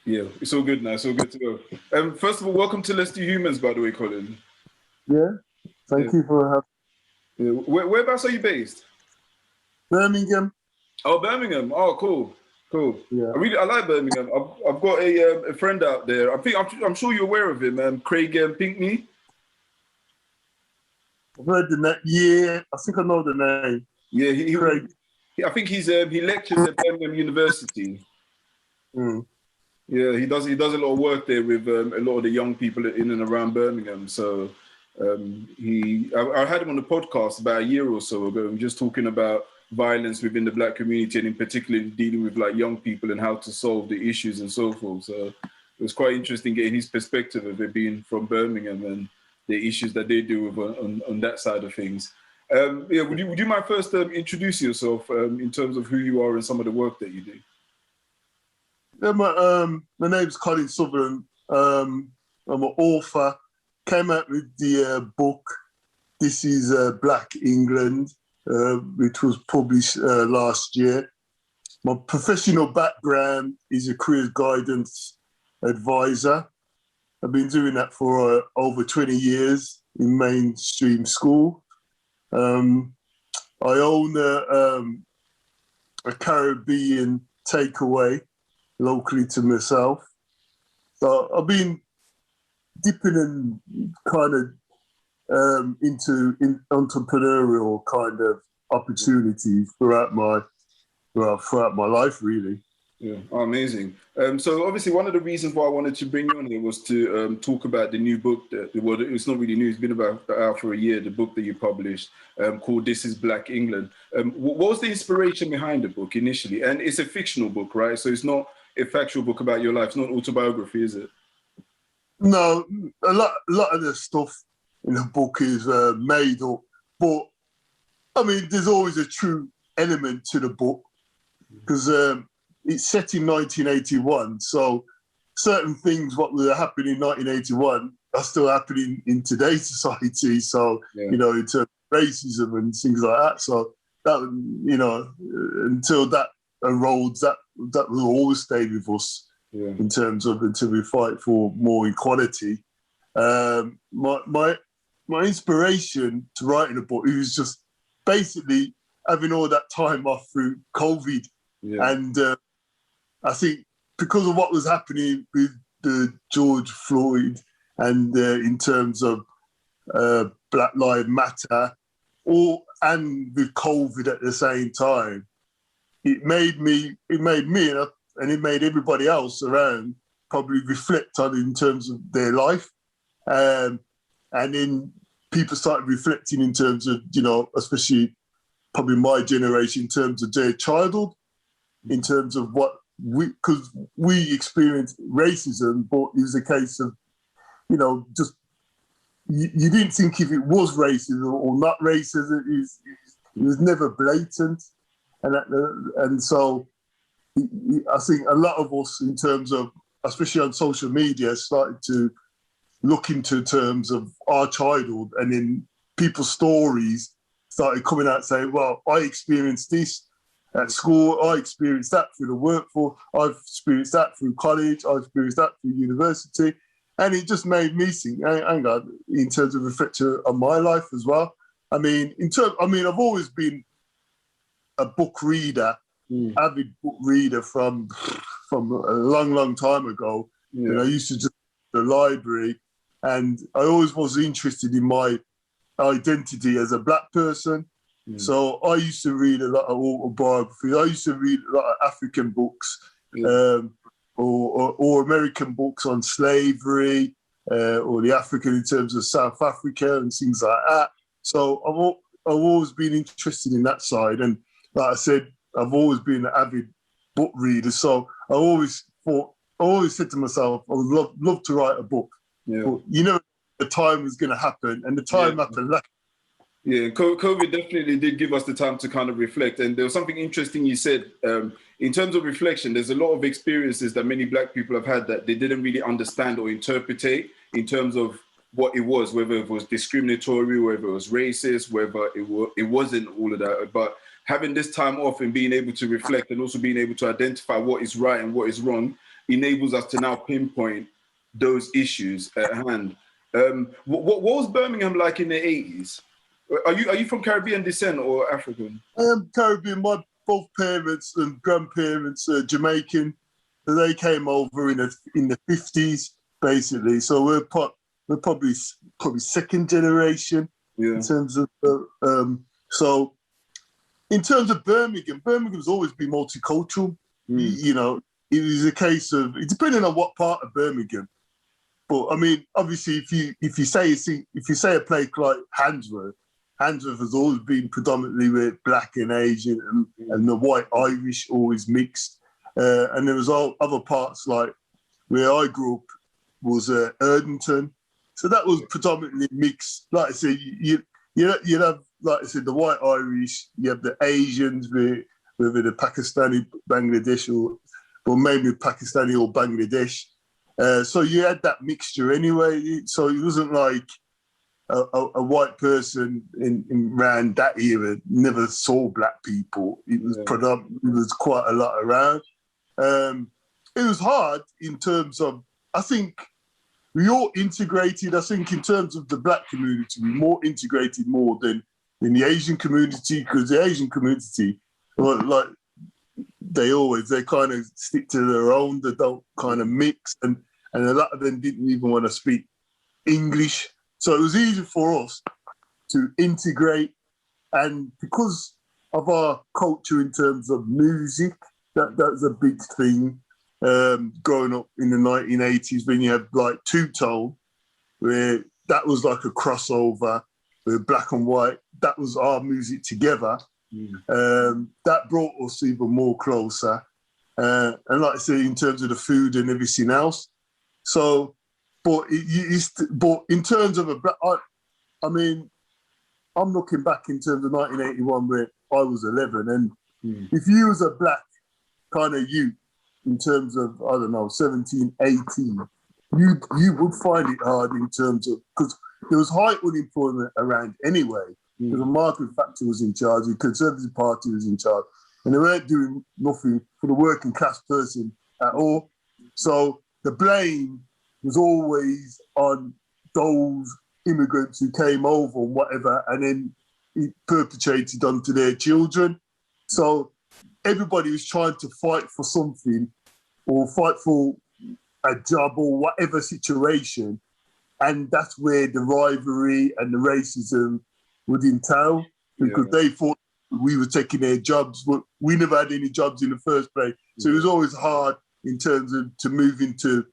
Yeah, it's all good now. It's all good to go. First of all, welcome to LetsDoHumans, by the way, Colin. Yeah, thank you for having me. Yeah. Whereabouts are you based? Birmingham. Oh, Birmingham. Oh, cool. Yeah. I like Birmingham. I've got a friend out there. I'm sure you're aware of him, Craig Pinkney. I've heard the name. Yeah, I think I know the name. Yeah, Craig. I think he lectures at Birmingham University. Mm. Yeah, he does a lot of work there with a lot of the young people in and around Birmingham. So I had him on the podcast about a year or so ago. We were just talking about violence within the Black community, and in particular dealing with like young people and how to solve the issues and so forth. So it was quite interesting getting his perspective of it being from Birmingham and the issues that they deal with on that side of things. Yeah, would you mind first introduce yourself in terms of who you are and some of the work that you do? Yeah, my name's Colin Sutherland. I'm an author. Came out with the book, This is Black England, which was published last year. My professional background is a career guidance advisor. I've been doing that for over 20 years in mainstream school. I own a Caribbean takeaway locally to myself. So I've been dipping in kind of into entrepreneurial kind of opportunities throughout my life, really. Yeah, amazing. So obviously one of the reasons why I wanted to bring you on here was to talk about the new book. Well, it's not really new. It's been out for a year, the book that you published called This is Black England. What was the inspiration behind the book initially? And it's a fictional book, right? So it's not a factual book about your life. It's not autobiography, is it? No, a lot of the stuff in the book is made up. But, I mean, there's always a true element to the book because it's set in 1981, so certain things what were happening in 1981 are still happening in today's society. So, you know, in terms of racism and things like that. So that, you know, until that erodes, that will always stay with us in terms of until we fight for more equality. My inspiration to writing a book, it was just basically having all that time off through COVID. And I think because of what was happening with the George Floyd and in terms of Black Lives Matter, and with COVID at the same time, it made me and it made everybody else around probably reflect on it in terms of their life. And then people started reflecting in terms of, you know, especially probably my generation, in terms of their childhood, in terms of what because we experienced racism, but it was a case of, you know, just you didn't think if it was racism or not racism. It was never blatant, and so I think a lot of us, in terms of, especially on social media, started to look into terms of our childhood, and then people's stories started coming out saying, well, I experienced this at school, I experienced that through the workforce, I've experienced that through college, I've experienced that through university. And it just made me think, hang on, in terms of reflection on my life as well. I've always been a book reader, avid book reader from a long, long time ago. Yeah. And I used to just go to the library, and I always was interested in my identity as a Black person. So I used to read a lot of autobiographies. I used to read a lot of African books or American books on slavery or the African in terms of South Africa and things like that. So I've always been interested in that side. And like I said, I've always been an avid book reader. So I always said to myself, I would love to write a book. Yeah. But you know, the time was going to happen, and the time happened. Yeah, COVID definitely did give us the time to kind of reflect. And there was something interesting you said. In terms of reflection, there's a lot of experiences that many Black people have had that they didn't really understand or interpretate in terms of what it was, whether it was discriminatory, whether it was racist, whether it wasn't all of that. But having this time off and being able to reflect and also being able to identify what is right and what is wrong enables us to now pinpoint those issues at hand. What was Birmingham like in the 80s? Are you from Caribbean descent or African? Caribbean. My both parents and grandparents are Jamaican. So they came over in the 50s, basically. So we're probably second generation in terms of. So in terms of Birmingham, Birmingham's always been multicultural. You know, it is a case of depending on what part of Birmingham. But I mean, obviously, if you say a place like Handsworth has always been predominantly with black and Asian, and the white Irish always mixed. And there was all other parts like where I grew up was Erdington, so that was predominantly mixed. Like I said, you'd have, like I said, the white Irish, you have the Asians, whether the Pakistani, Bangladesh, or maybe Pakistani or Bangladesh. So you had that mixture anyway. So it wasn't like a white person in around that era never saw black people. It was predominantly, it was quite a lot around. It was hard in terms of, I think we all integrated. I think in terms of the black community, we more integrated more than in the Asian community, because the Asian community, well, like they kind of stick to their own. They don't kind of mix, and a lot of them didn't even want to speak English. So it was easy for us to integrate, and because of our culture in terms of music, that's a big thing. Growing up in the 1980s, when you have like two-tone, where that was like a crossover with black and white, that was our music together. That brought us even more closer. And like I say, in terms of the food and everything else. So, but in terms of I mean, I'm looking back in terms of 1981 where I was 11, and if you was a black kind of youth in terms of, I don't know, 17, 18, you would find it hard in terms of, because there was high unemployment around anyway, because the Margaret Thatcher was in charge, the Conservative Party was in charge, and they weren't doing nothing for the working class person at all. So the blame was always on those immigrants who came over and whatever, and then it perpetrated onto their children. So everybody was trying to fight for something, or fight for a job or whatever situation, and that's where the rivalry and the racism would entail, because they thought we were taking their jobs, but we never had any jobs in the first place. So it was always hard in terms of to move into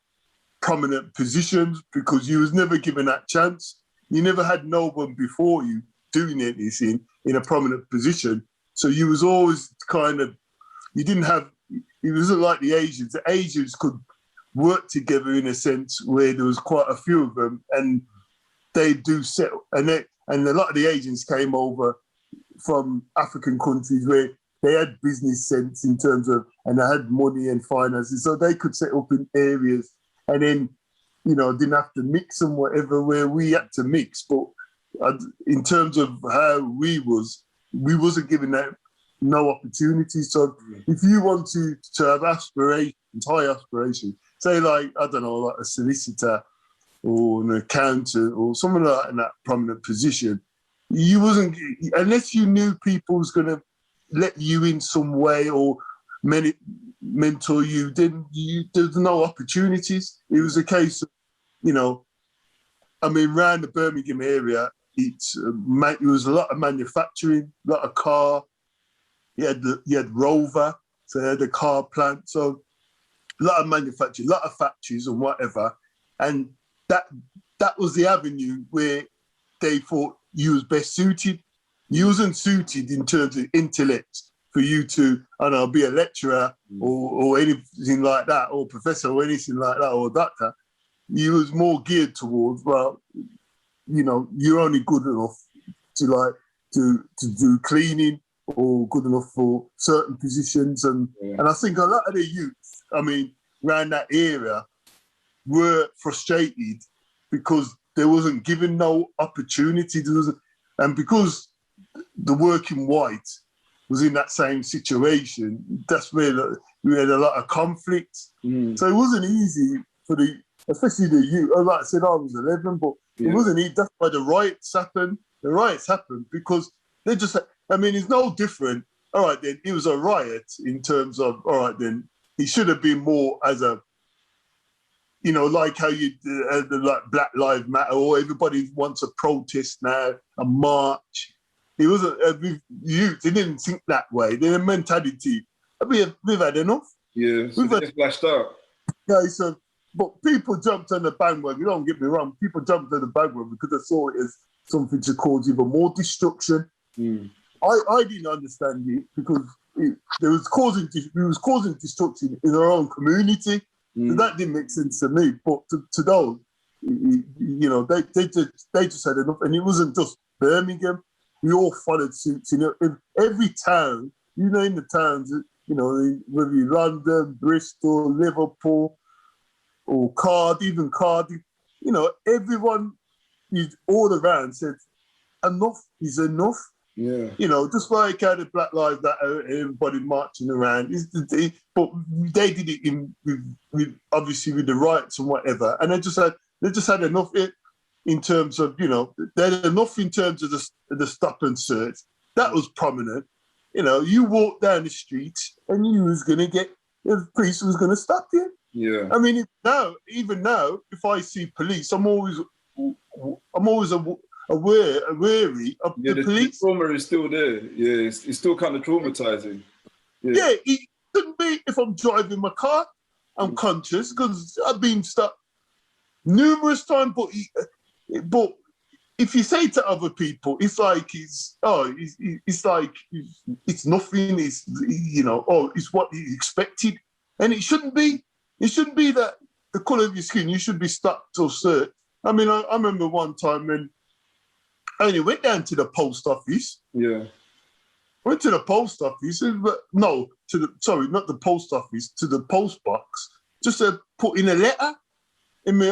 prominent positions, because you was never given that chance. You never had no one before you doing anything in a prominent position. So you was always kind of, you didn't have, it wasn't like the Asians. The Asians could work together in a sense where there was quite a few of them, and they do settle. And a lot of the Asians came over from African countries where they had business sense in terms of, and they had money and finances, so they could set up in areas and then, didn't have to mix and whatever, where we had to mix. But in terms of how we wasn't given that no opportunities. So if you want to have aspirations, high aspirations, say like, I don't know, like a solicitor or an accountant or someone like in that prominent position, you wasn't, unless you knew people was going to let you in some way or mentor you, then there's no opportunities. It was a case of, around the Birmingham area, it was a lot of manufacturing, a lot of car. You had Rover, so they had a car plant. So a lot of manufacturing, a lot of factories and whatever. And that was the avenue where they thought you was best suited. You wasn't suited in terms of intellect for you to, I don't know, be a lecturer or anything like that, or professor or anything like that, or doctor. You was more geared towards, well, you're only good enough to do cleaning, or good enough for certain positions. And I think a lot of the youth, around that area, were frustrated because there wasn't given no opportunity. And because the working white was in that same situation, that's where we had a lot of conflict. So it wasn't easy for especially the youth. Like I said, I was 11, but it wasn't easy. That's why the riots happened. The riots happened because they just, I mean, it's no different. All right, then, it was a riot in terms of, all right, then, it should have been more as a, you know, like how you, like Black Lives Matter, or everybody wants a protest now, a march. It wasn't, youth, they didn't think that way. Their mentality, we've had enough. Yeah, so they just flashed out. Yeah, so, but people jumped on the bandwagon, don't get me wrong, people jumped on the bandwagon because they saw it as something to cause even more destruction. I didn't understand it because we was causing destruction in our own community. So that didn't make sense to me. But to those, you know, they just had enough. And it wasn't just Birmingham. We all followed suit. You know, in every town, you know, in the towns, you know, whether you're London, Bristol, Liverpool, or Cardiff, you know, everyone all around said, enough is enough. Yeah. You know, just like how the Black Lives Matter, everybody marching around, but they did it with obviously with the rights and whatever, and they just had enough in terms of, you know, they had enough in terms of the stop and search. That was prominent. You know, you walk down the street and you was gonna get, the police was gonna stop you. Yeah. I mean, even now, if I see police, I'm always wary of the police. The trauma is still there. Yeah, it's still kind of traumatizing. Yeah, it couldn't be if I'm driving my car. I'm conscious because I've been stopped numerous times. But if you say to other people, it's like it's nothing. It's, you know, it's what you expected, and it shouldn't be. It shouldn't be that the colour of your skin. You should be stopped or searched. I mean, I remember one time when I only went down to the post office. Yeah. Went to the post office, not the post office, to the post box, just to put in a letter. In my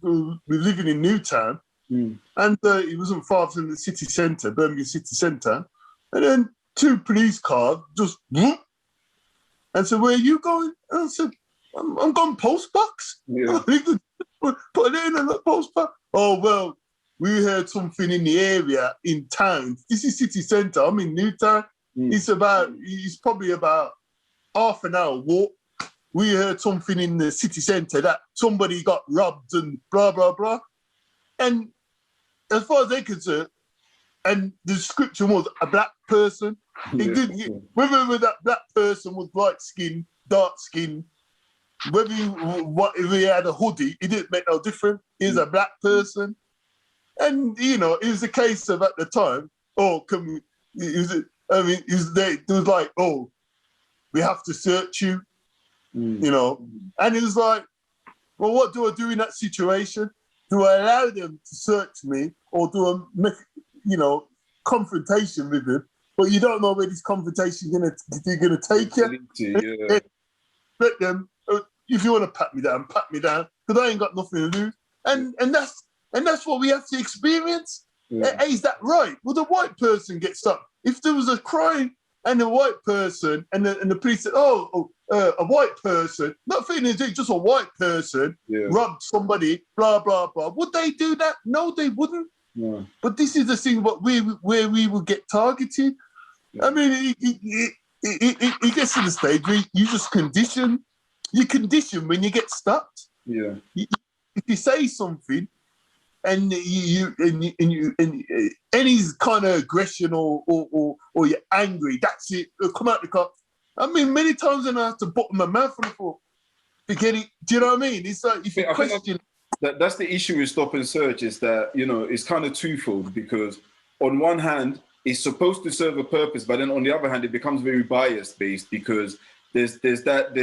we're living in Newtown, and it wasn't far from the city centre, Birmingham city centre, and then 2 police cars just, and said, "Where are you going?" And I said, I'm going post box. Yeah. Put it in the post box. Oh, well, we heard something in the area in town. This is city centre. I'm in Newtown. It's probably about half an hour walk. We heard something in the city centre that somebody got robbed and blah, blah, blah. And as far as they're concerned, and the description was a black person. Whether that black person was light skin, dark skin, whether he had a hoodie, it didn't make no difference. He was a black person. And, you know, it was a case of, at the time, it was like, oh, we have to search you, you know. And it was like, well, what do I do in that situation? Do I allow them to search me, or do I make, you know, confrontation with them? But you don't know where this confrontation is going to take you. Let them, if you want to pat me down, because I ain't got nothing to lose. And that's what we have to experience. Hey, is that right? Will the white person get stopped? If there was a crime and the white person and the police said, a white person, not feeling just a white person robbed somebody, blah, blah, blah. Would they do that? No, they wouldn't. Yeah. But this is the thing where we will get targeted. Yeah. I mean, it gets to the stage where you just condition. You condition when you get stopped. Yeah. If you say something, and any kind of aggression or you're angry, that's it. It'll come out the car. I mean, many times I have to bottom my mouth on the floor to get it. Do you know what I mean? It's like if you question. That's the issue with stop and search, is that, you know, it's kind of twofold, because on one hand, it's supposed to serve a purpose, but then on the other hand, it becomes very bias based, because there's that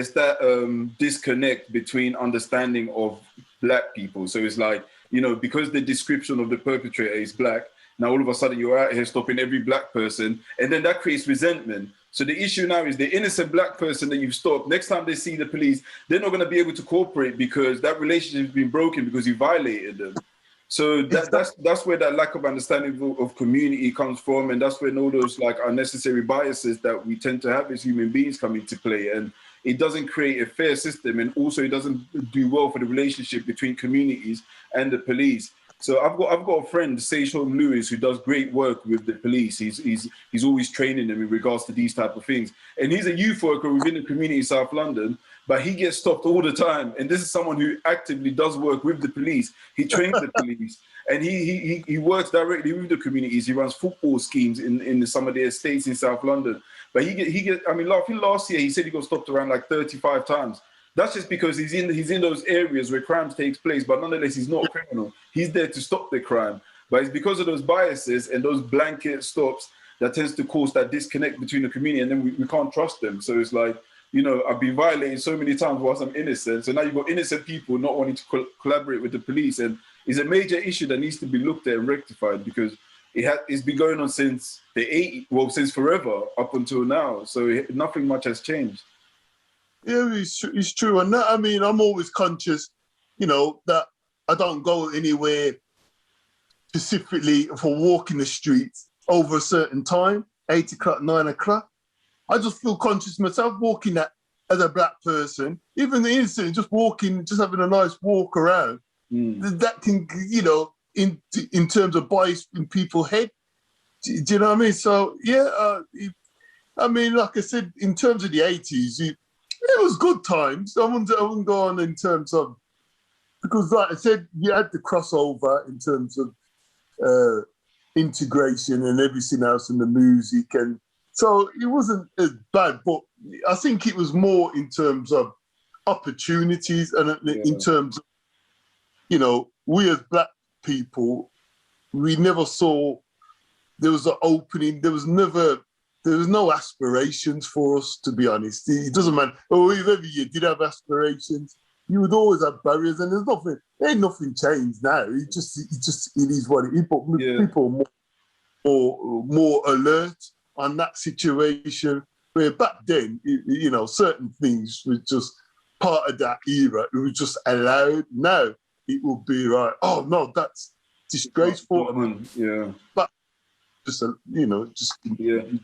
disconnect between understanding of black people. So it's like, you know, because the description of the perpetrator is black, now all of a sudden you're out here stopping every black person, and then that creates resentment. So the issue now is the innocent black person that you've stopped, next time they see the police, they're not going to be able to cooperate because that relationship has been broken because you violated them. So that's where that lack of understanding of community comes from, and that's when all those like unnecessary biases that we tend to have as human beings come into play, and it doesn't create a fair system, and also it doesn't do well for the relationship between communities and the police. So I've got a friend, Sage Home Lewis, who does great work with the police. He's always training them in regards to these type of things, and he's a youth worker within the community in South London. But he gets stopped all the time. And this is someone who actively does work with the police. He trains the police, and he works directly with the communities. He runs football schemes in some of the estates in South London. But I mean, I think last year he said he got stopped around like 35 times. That's just because he's in those areas where crime takes place, but nonetheless, he's not a criminal. He's there to stop the crime. But it's because of those biases and those blanket stops that tends to cause that disconnect between the community, and then we can't trust them. So it's like, you know, I've been violated so many times whilst I'm innocent. So now you've got innocent people not wanting to collaborate with the police. And it's a major issue that needs to be looked at and rectified, because it's been going on since the 80s, well, since forever up until now. So nothing much has changed. Yeah, it's true. And that, I mean, I'm always conscious, you know, that I don't go anywhere specifically for walking the streets over a certain time, 8 o'clock, 9 o'clock. I just feel conscious myself walking that as a black person, even the instant, just walking, just having a nice walk around, that can, you know, in terms of bias in people's head. Do you know what I mean? So, yeah, I mean, like I said, in terms of the 80s, it was good times. I wouldn't go on in terms of, because like I said, you had the crossover in terms of integration and everything else and the music, and so it wasn't as bad, but I think it was more in terms of opportunities and in terms of, you know, we as black people, we never saw there was an opening. There was no aspirations for us, to be honest. It doesn't matter. Or if ever you did have aspirations, you would always have barriers, and ain't nothing changed now. It is what it is. But people are more alert on that situation, where back then, you know, certain things were just part of that era. It was just allowed. Now it will be like, oh no, that's disgraceful. But just, you know,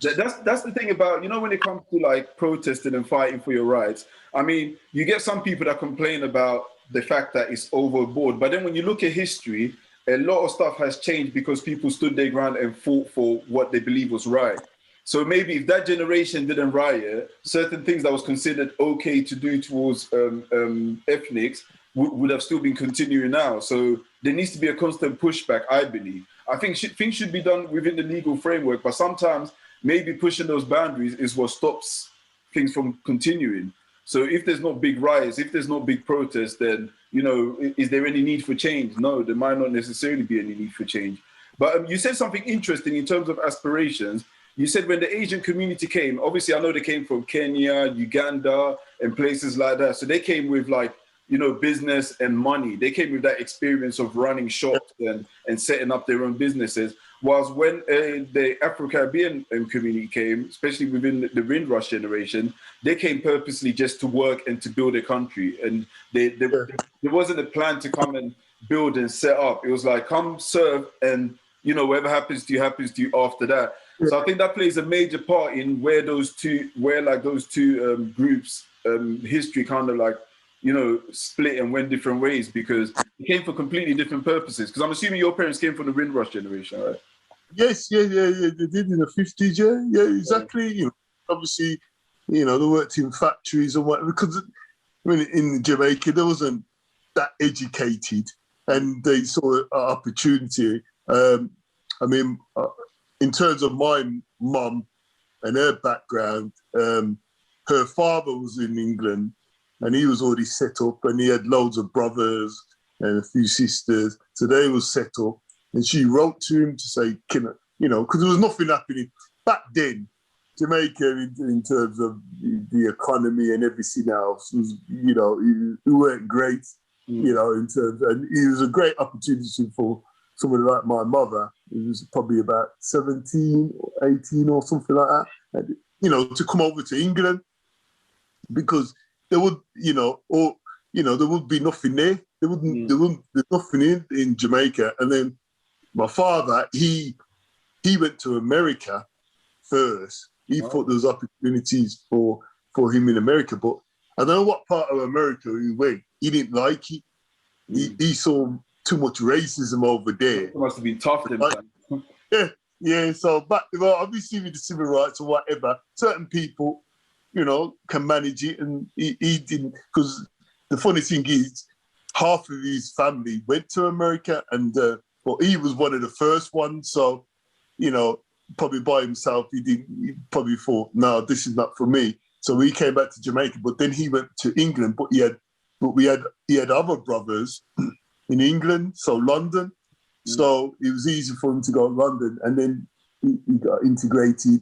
that's the thing about, you know, when it comes to like protesting and fighting for your rights. I mean, you get some people that complain about the fact that it's overboard, but then when you look at history, a lot of stuff has changed because people stood their ground and fought for what they believe was right. So maybe if that generation didn't riot, certain things that was considered okay to do towards ethnics would have still been continuing now. So there needs to be a constant pushback, I believe. I think things should be done within the legal framework, but sometimes maybe pushing those boundaries is what stops things from continuing. So if there's not big riots, if there's not big protests, then, you know, is there any need for change? No, there might not necessarily be any need for change. But you said something interesting in terms of aspirations. You said when the Asian community came, obviously I know they came from Kenya, Uganda, and places like that. So they came with like, you know, business and money. They came with that experience of running shops and setting up their own businesses. Whilst when the Afro-Caribbean community came, especially within the Windrush generation, they came purposely just to work and to build a country. And there wasn't a plan to come and build and set up. It was like, come serve, and, you know, whatever happens to you after that. So I think that plays a major part in where those two groups history kind of like, you know, split and went different ways, because it came for completely different purposes. Because I'm assuming your parents came from the Windrush generation, right? Yes, yeah, they did in the 50s, yeah, exactly. You know, obviously, you know, they worked in factories and whatever, because I mean, in Jamaica, there wasn't that educated, and they saw an opportunity. I mean, in terms of my mum and her background, her father was in England, and he was already set up, and he had loads of brothers and a few sisters, so they were set up. And she wrote to him to say, you know, because there was nothing happening back then. Jamaica, in terms of the economy and everything else, was, you know, it weren't great, you know, in terms, and it was a great opportunity for somebody like my mother. It was probably about 17 or 18 or something like that, and, you know, to come over to England, because there would, you know, or, you know, there would be nothing there. There's nothing in Jamaica. And then my father, he went to America first. He thought there was opportunities for him in America, but I don't know what part of America he went. He didn't like it. He saw too much racism over there. It must have been tough then. Yeah. So, but obviously with the civil rights or whatever, certain people, can manage it, and he didn't. Because the funny thing is, half of his family went to America, and he was one of the first ones. So, probably by himself, he probably thought, no, this is not for me. So he came back to Jamaica, but then he went to England. But he had other brothers in England, so London. So it was easy for him to go to London, and then he got integrated.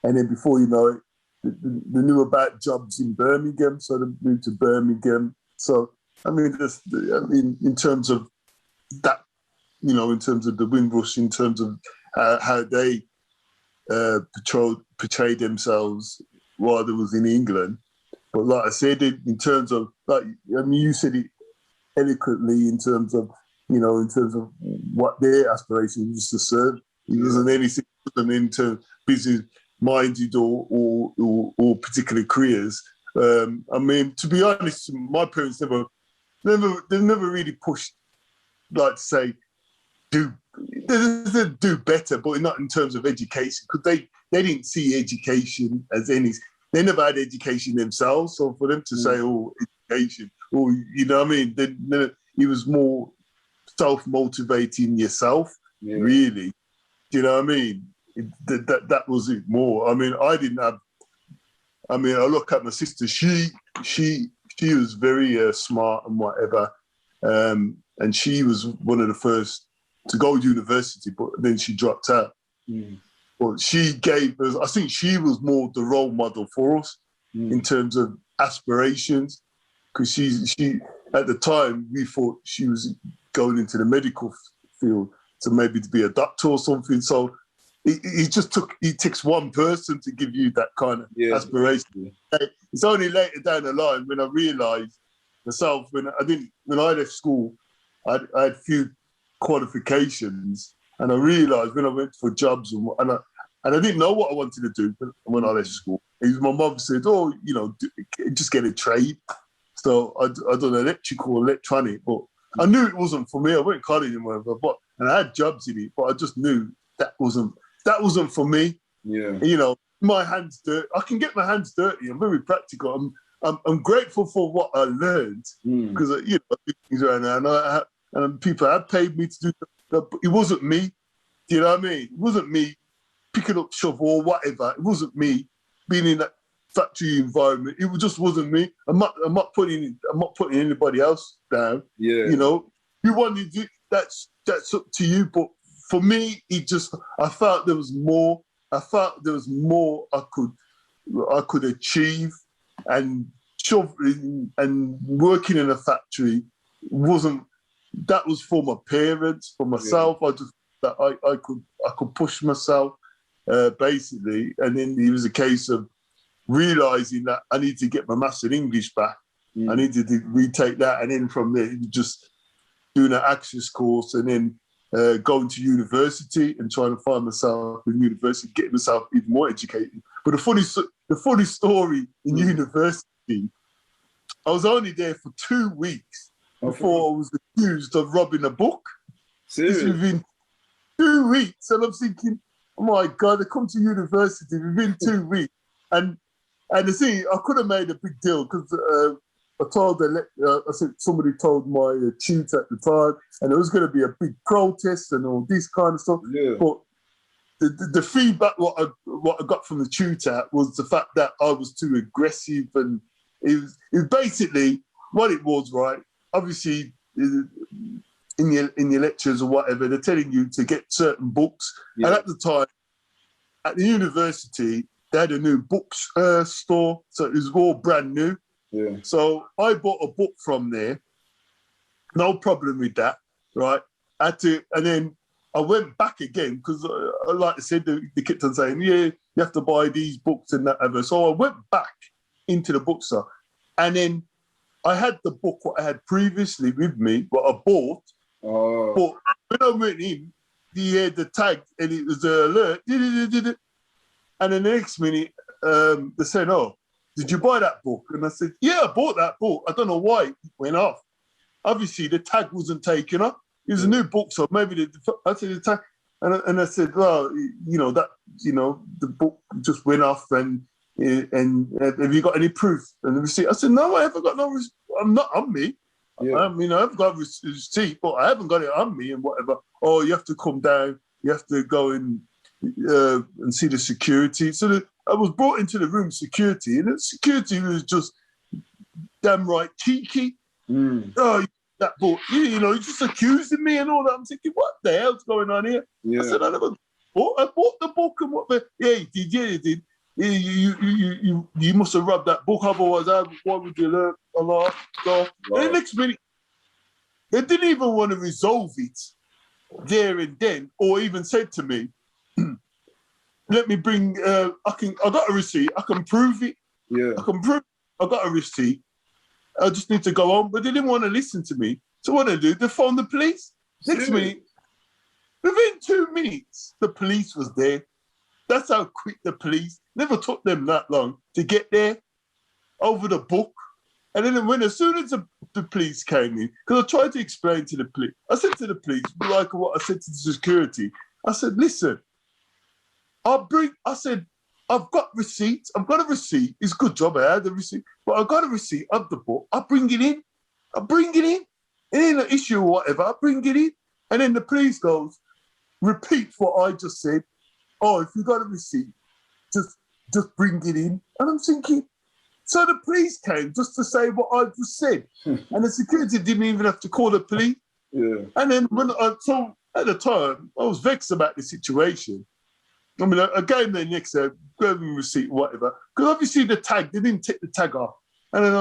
And then before you know it, they knew about jobs in Birmingham, so they moved to Birmingham. So in terms of that, in terms of the Windrush, in terms of how they portrayed themselves while they was in England. But like I said, in terms of you said it eloquently in terms of what their aspiration was to serve. It wasn't anything into business minded or particular careers. To be honest, my parents never really pushed, like to say, do better, but not in terms of education, because they didn't see education as any. They never had education themselves, so for them to say, education, or then it was more self-motivating yourself, really. Do you know what I mean? That was it more. I didn't have. I look at my sister. She was very smart and whatever, and she was one of the first to go to university, but then she dropped out. But she gave us. I think she was more the role model for us in terms of aspirations, because she at the time we thought she was going into the medical field, so maybe to be a doctor or something. So it takes one person to give you that kind of aspiration. It's only later down the line when I realised myself, when I left school, I had few qualifications, and I realised when I went for jobs and I didn't know what I wanted to do when I left school. My mum said, just get a trade. So I done electrical, electronic, but I knew it wasn't for me. I went to college and whatever, and I had jobs in it, but I just knew that wasn't for me. Yeah. My hands dirty. I can get my hands dirty. I'm very practical. I'm grateful for what I learned, because I do things around now, and people have paid me to do that, but it wasn't me. Do you know what I mean? It wasn't me picking up shovel or whatever. It wasn't me being in that factory environment. It just wasn't me. I'm not putting anybody else down. Yeah. You want to do that's up to you. But for me, I felt there was more. I felt there was more I could achieve, and working in a factory wasn't. That was for my parents, for myself. I just that I could push myself, basically, and then it was a case of realising that I need to get my maths and English back. I needed to retake that, and then from there, just doing an access course, and then going to university and trying to find myself in university, getting myself even more educated. But the funny story in university, I was only there for 2 weeks before I was accused of robbing a book. Seriously? Within 2 weeks, and I'm thinking, oh my God, I come to university within 2 weeks, and the thing, I could have made a big deal, because I said somebody told my tutor at the time, and there was going to be a big protest and all this kind of stuff. Yeah. But the feedback what I got from the tutor was the fact that I was too aggressive, and it was basically what it was. Right, obviously in your lectures or whatever, they're telling you to get certain books, and at the time at the university they had a new books store, so it was all brand new. Yeah. So I bought a book from there, no problem with that, right? And then I went back again, because, like I said, they kept on saying, you have to buy these books and that. So I went back into the bookstore, and then I had the book what I had previously with me, what I bought. Oh. But when I went in, he had the tag and it was an alert. And then the next minute, they said, "Oh, did you buy that book?" And I said, "Yeah, I bought that book. I don't know why it went off. Obviously, the tag wasn't taken off. It was a new book, so maybe I said the tag." And I said, "Well, the book just went off, and have you got any proof?" And the receipt. I said, "No, I haven't got no. I'm not on me. Yeah. I mean, I've got a receipt, but I haven't got it on me and whatever. Oh, you have to come down. You have to go and see the security." So I was brought into the room, security, and the security was just damn right cheeky. Oh, that book, you're just accusing me and all that. I'm thinking, what the hell's going on here? Yeah. I said, I bought the book and what? Yeah, you did. You must have robbed that book, otherwise why would you learn a lot? So, and the next minute, they didn't even want to resolve it there and then, or even said to me, "Let me bring. I got a receipt. I can prove it. Yeah, I can prove. I got a receipt. I just need to go on." But they didn't want to listen to me. So what they do? They phoned the police. Next minute, within 2 minutes, the police was there. That's how quick the police. Never took them that long to get there over the book. And then as soon as the police came in, because I tried to explain to the police, I said to the police, like what I said to the security, I said, "Listen, I've got receipts. I've got a receipt. It's a good job I had the receipt, but I've got a receipt of the book. I bring it in. It ain't an issue or whatever. I bring it in." And then the police goes, "Repeat what I just said. Oh, if you got a receipt, just bring it in." And I'm thinking, so the police came just to say what I just said. And the security didn't even have to call the police. Yeah. And then so at the time, I was vexed about the situation. I mean, I gave them the next day, gave them a receipt, whatever. Because obviously they didn't take the tag off. And then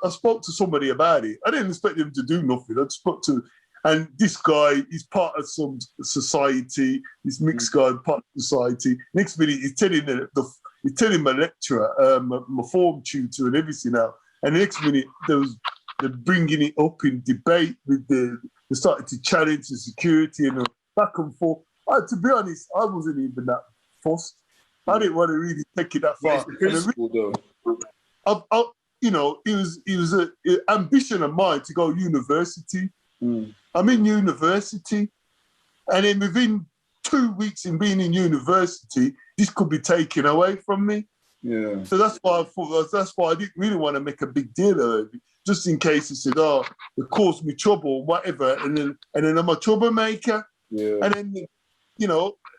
I spoke to somebody about it. I didn't expect them to do nothing. I spoke to, and this guy, he's part of some society, this mixed guy, part of society. Next minute, he's telling my lecturer, my form tutor and everything now. And the next minute, they're bringing it up in debate they started to challenge the security and back and forth. To be honest, I wasn't even that fussed. I didn't want to really take it that far. It's the principle, though. It was an ambition of mine to go university. I'm in university, and then within 2 weeks in being in university, this could be taken away from me. Yeah. So that's why I didn't really want to make a big deal of it, just in case it said, "Oh, it caused me trouble," whatever, and then I'm a troublemaker. Yeah. And then,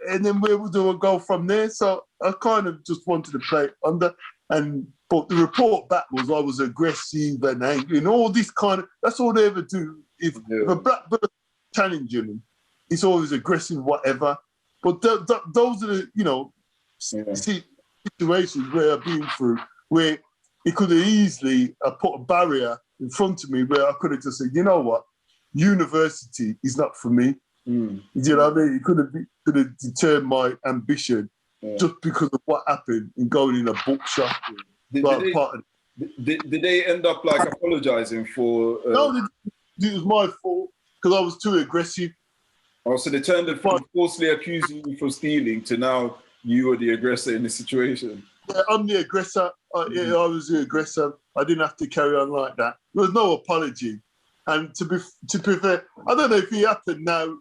and then where do I go from there? So I kind of just wanted to play under, but the report back was I was aggressive and angry and all this kind of. That's all they ever do. If a black person challenging them, it's always aggressive, whatever. But those are the situations where I've been through where it could have easily put a barrier in front of me where I could have just said, "You know what, university is not for me." You know what I mean? It could have deterred my ambition just because of what happened in going in a bookshop. Did they end up apologizing for? No, it was my fault because I was too aggressive. Oh, so they turned it from falsely accusing you for stealing to now you were the aggressor in the situation. Yeah, I'm the aggressor. I was the aggressor. I didn't have to carry on like that. There was no apology. And to be fair, I don't know if it happened now.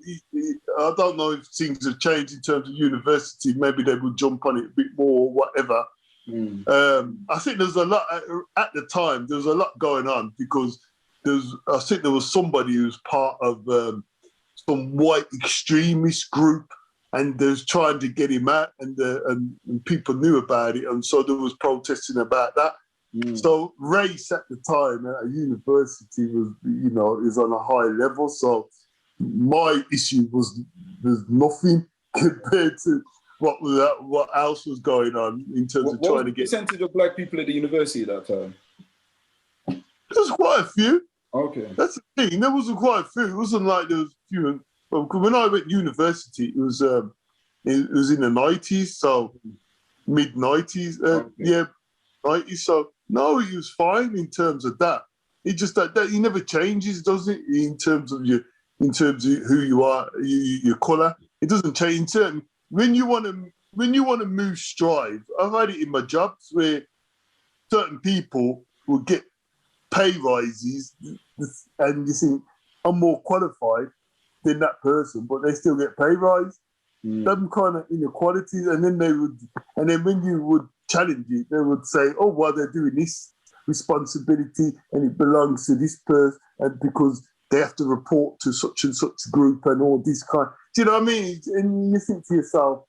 I don't know if things have changed in terms of university. Maybe they would jump on it a bit more or whatever. I think there was a lot, at the time, there was a lot going on because I think there was somebody who was part of some white extremist group and they was trying to get him out and people knew about it. And so there was protesting about that. So race at the time at a university was, is on a high level. So my issue was nothing compared to what else was going on in terms of trying to get. What percentage of black people at the university at that time? There was quite a few. Okay. That's the thing. There wasn't quite a few. It wasn't like there was few. When I went to university, it was in the 90s, so mid 90s. Yeah, 90s. So no, it was fine in terms of that. It just that he never changes, does it? In terms of who you are, your colour, it doesn't change. In certain, when you want to move strive, I've had it in my jobs where certain people will get pay rises, and you think I'm more qualified than that person, but they still get pay rise. Them kind of inequalities, and then when you would challenge it, they would say, "Oh, well, they're doing this responsibility, and it belongs to this person, and because they have to report to such and such group and all this kind." Do you know what I mean? And you think to yourself,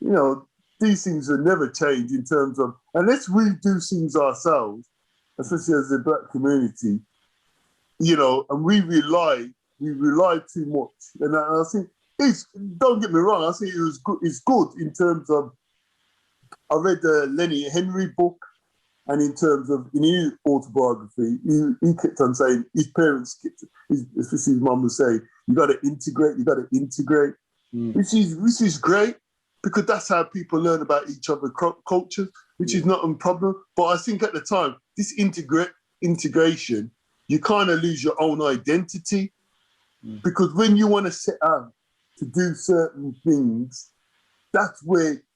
you know, these things will never change in terms of unless we do things ourselves, especially as a black community, you know, and we rely too much. And I think don't get me wrong, I think it's good in terms of, I read the Lenny Henry book, and in terms of in his autobiography, he kept on saying his parents, especially his mum, was saying, you got to integrate, which is great, because that's how people learn about each other's cultures, which is not a problem. But I think at the time, this integration, you kind of lose your own identity, because when you want to set out to do certain things, that's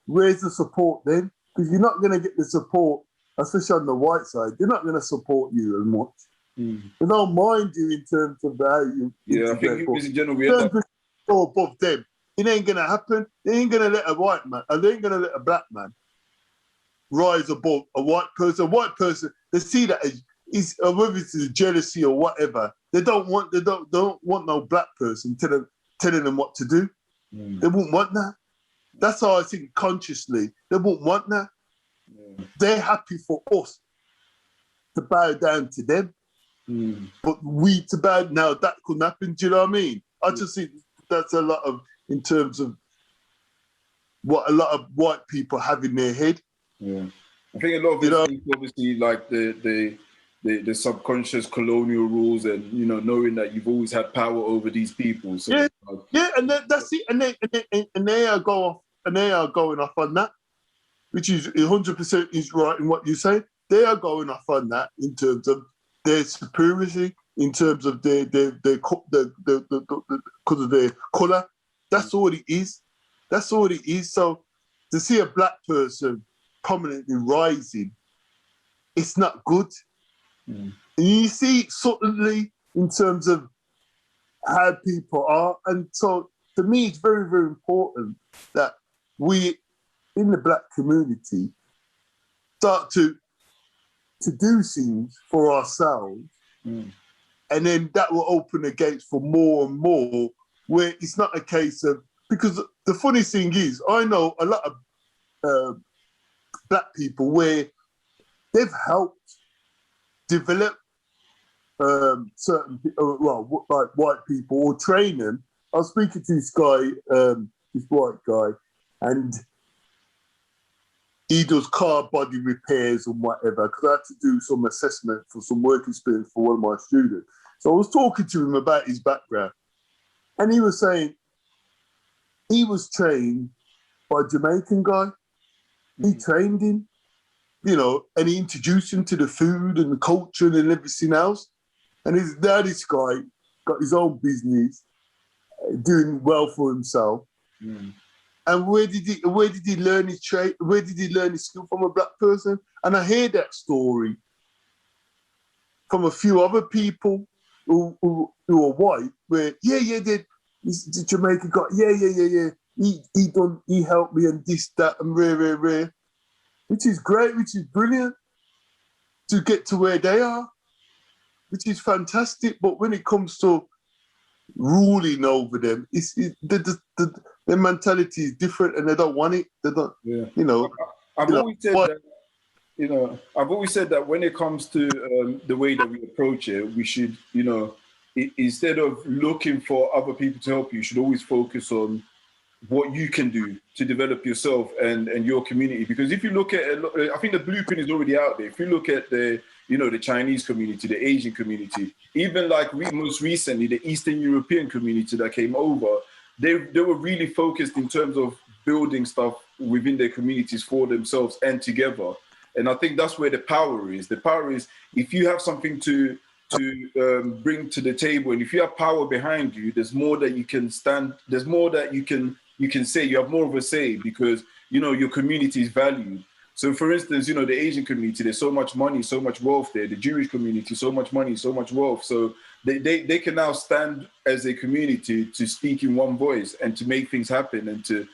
where's the support then? Because you're not going to get the support, especially on the white side. They're not going to support you as much. They don't mind you in terms of how you. Yeah, I think it was in general. Go above them. It ain't going to happen. They ain't going to let a white man, and they ain't going to let a black man rise above a white person. A white person, they see that as whether it's jealousy or whatever. They don't want no black person telling them what to do. They wouldn't want that. That's how I think consciously they wouldn't want that. They're happy for us to bow down to them, but we to bow now, that couldn't happen. Do you know what I mean? I just think that's a lot of, in terms of what a lot of white people have in their head. Yeah, I think a lot of it is obviously like the subconscious colonial rules, and you know, knowing that you've always had power over these people. So and that's it, and they are going off on that, which is 100% is right in what you say. They are going off on that in terms of their superiority, in terms of their because of their colour. That's all it is. That's all it is. So to see a black person prominently rising, it's not good. And you see it subtly in terms of how people are. And so to me, it's very, very important that we, in the black community, start to do things for ourselves. And then that will open the gates for more and more, where it's not a case of, because the funny thing is, I know a lot of black people where they've helped develop certain, like white people, or train them. I was speaking to this guy, this white guy, and he does car body repairs and whatever, because I had to do some assessment for some work experience for one of my students. So I was talking to him about his background, and he was saying he was trained by a Jamaican guy. He trained him, you know, and he introduced him to the food and the culture and everything else. And this guy got his own business, doing well for himself. And where did he learn his trade? Where did he learn his skill from? A black person? And I hear that story from a few other people who are white, where the Jamaican guy, he helped me and this, that, and rare, which is great, which is brilliant to get to where they are, which is fantastic. But when it comes to ruling over them, their mentality is different, and they don't want it. They don't, you know. I've always said that when it comes to the way that we approach it, we should, you know, instead of looking for other people to help you, you should always focus on what you can do to develop yourself and your community. Because if you look at, I think the blueprint is already out there. If you look at the Chinese community, the Asian community, even like most recently, the Eastern European community that came over, they were really focused in terms of building stuff within their communities for themselves and together. And I think that's where the power is. The power is if you have something to to bring to the table, and if you have power behind you, there's more that you can stand. There's more that you can say. You have more of a say because your community is valued. So, for instance, the Asian community, there's so much money, so much wealth there. The Jewish community, so much money, so much wealth. So they can now stand as a community to speak in one voice and to make things happen and to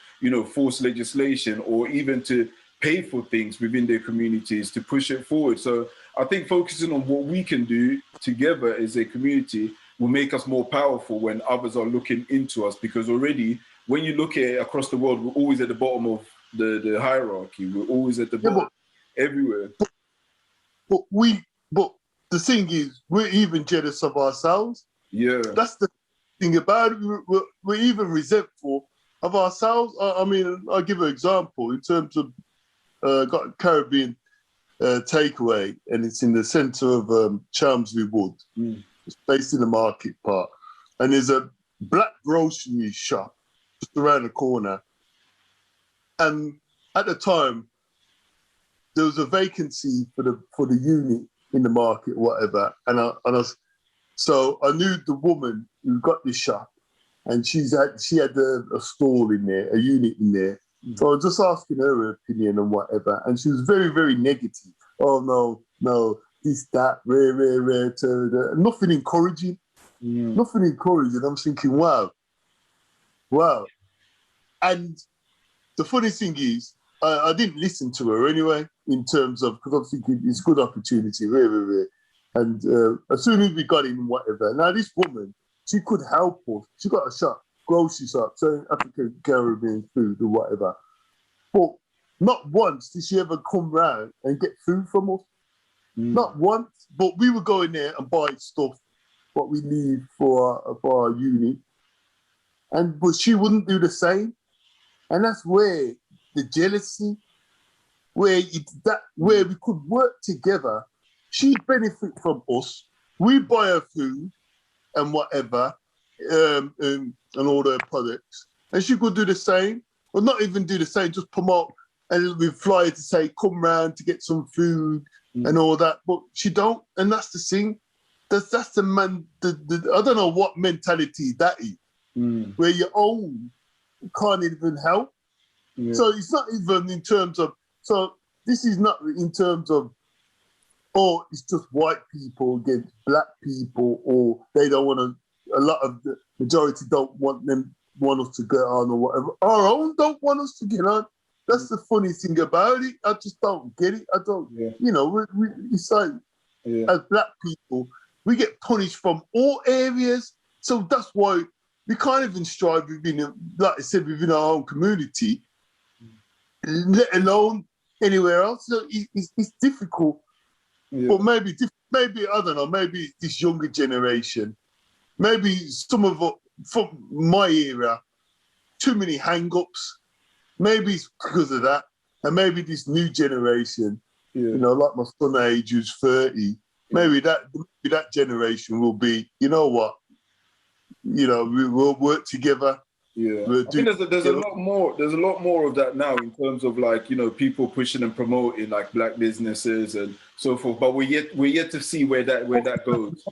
force legislation or even to pay for things within their communities to push it forward. So I think focusing on what we can do together as a community will make us more powerful when others are looking into us, because already when you look at it across the world, we're always at the bottom of the hierarchy. We're always at the bottom everywhere. But the thing is, we're even jealous of ourselves. Yeah. That's the thing about it. We're even resentful of ourselves. I mean, I'll give an example in terms of got a Caribbean takeaway, and it's in the centre of Chelmsley Wood. It's based in the market part, and there's a black grocery shop just around the corner. And at the time, there was a vacancy for the unit in the market, whatever. So I knew the woman who got this shop, and she had a stall in there, a unit in there. So I was just asking her opinion and whatever, and she was very, very negative. Oh no, this, that, rare, nothing encouraging. Nothing encouraging. I'm thinking, wow. And the funny thing is, I didn't listen to her anyway, in terms of, because I'm thinking it's a good opportunity, rare. And as soon as we got in, whatever. Now this woman, she could help us. She got a shop, grocery shop, selling African Caribbean food or whatever. But not once did she ever come round and get food from us. Not once. But we would go in there and buy stuff, what we need for our unit. But she wouldn't do the same. And that's where the jealousy, where we could work together. She'd benefit from us. We buy her food and whatever, and all her products. And she could do the same, or not even do the same, just promote and we fly to say, come round to get some food and all that. But she don't, and that's the thing. That's the man, I don't know what mentality that is, where your own can't even help. Yeah. So it's not even in terms of, so this is not in terms of, oh, it's just white people against black people, or they don't want to, a lot of the majority don't want us to get on or whatever. Our own don't want us to get on. That's the funny thing about it. I just don't get it. I don't, it's like, as black people, we get punished from all areas. So that's why we can't even strive within, like I said, within our own community, let alone anywhere else. So it's difficult. Yeah. But maybe, I don't know, maybe this younger generation, maybe some of us from my era, too many hang-ups. Maybe it's because of that. And maybe this new generation, like my son age who's 30, maybe that generation will be, you know what, we will work together. Yeah, I think there's a lot more of that now in terms of like, people pushing and promoting like black businesses and so forth. But we're yet to see where that goes.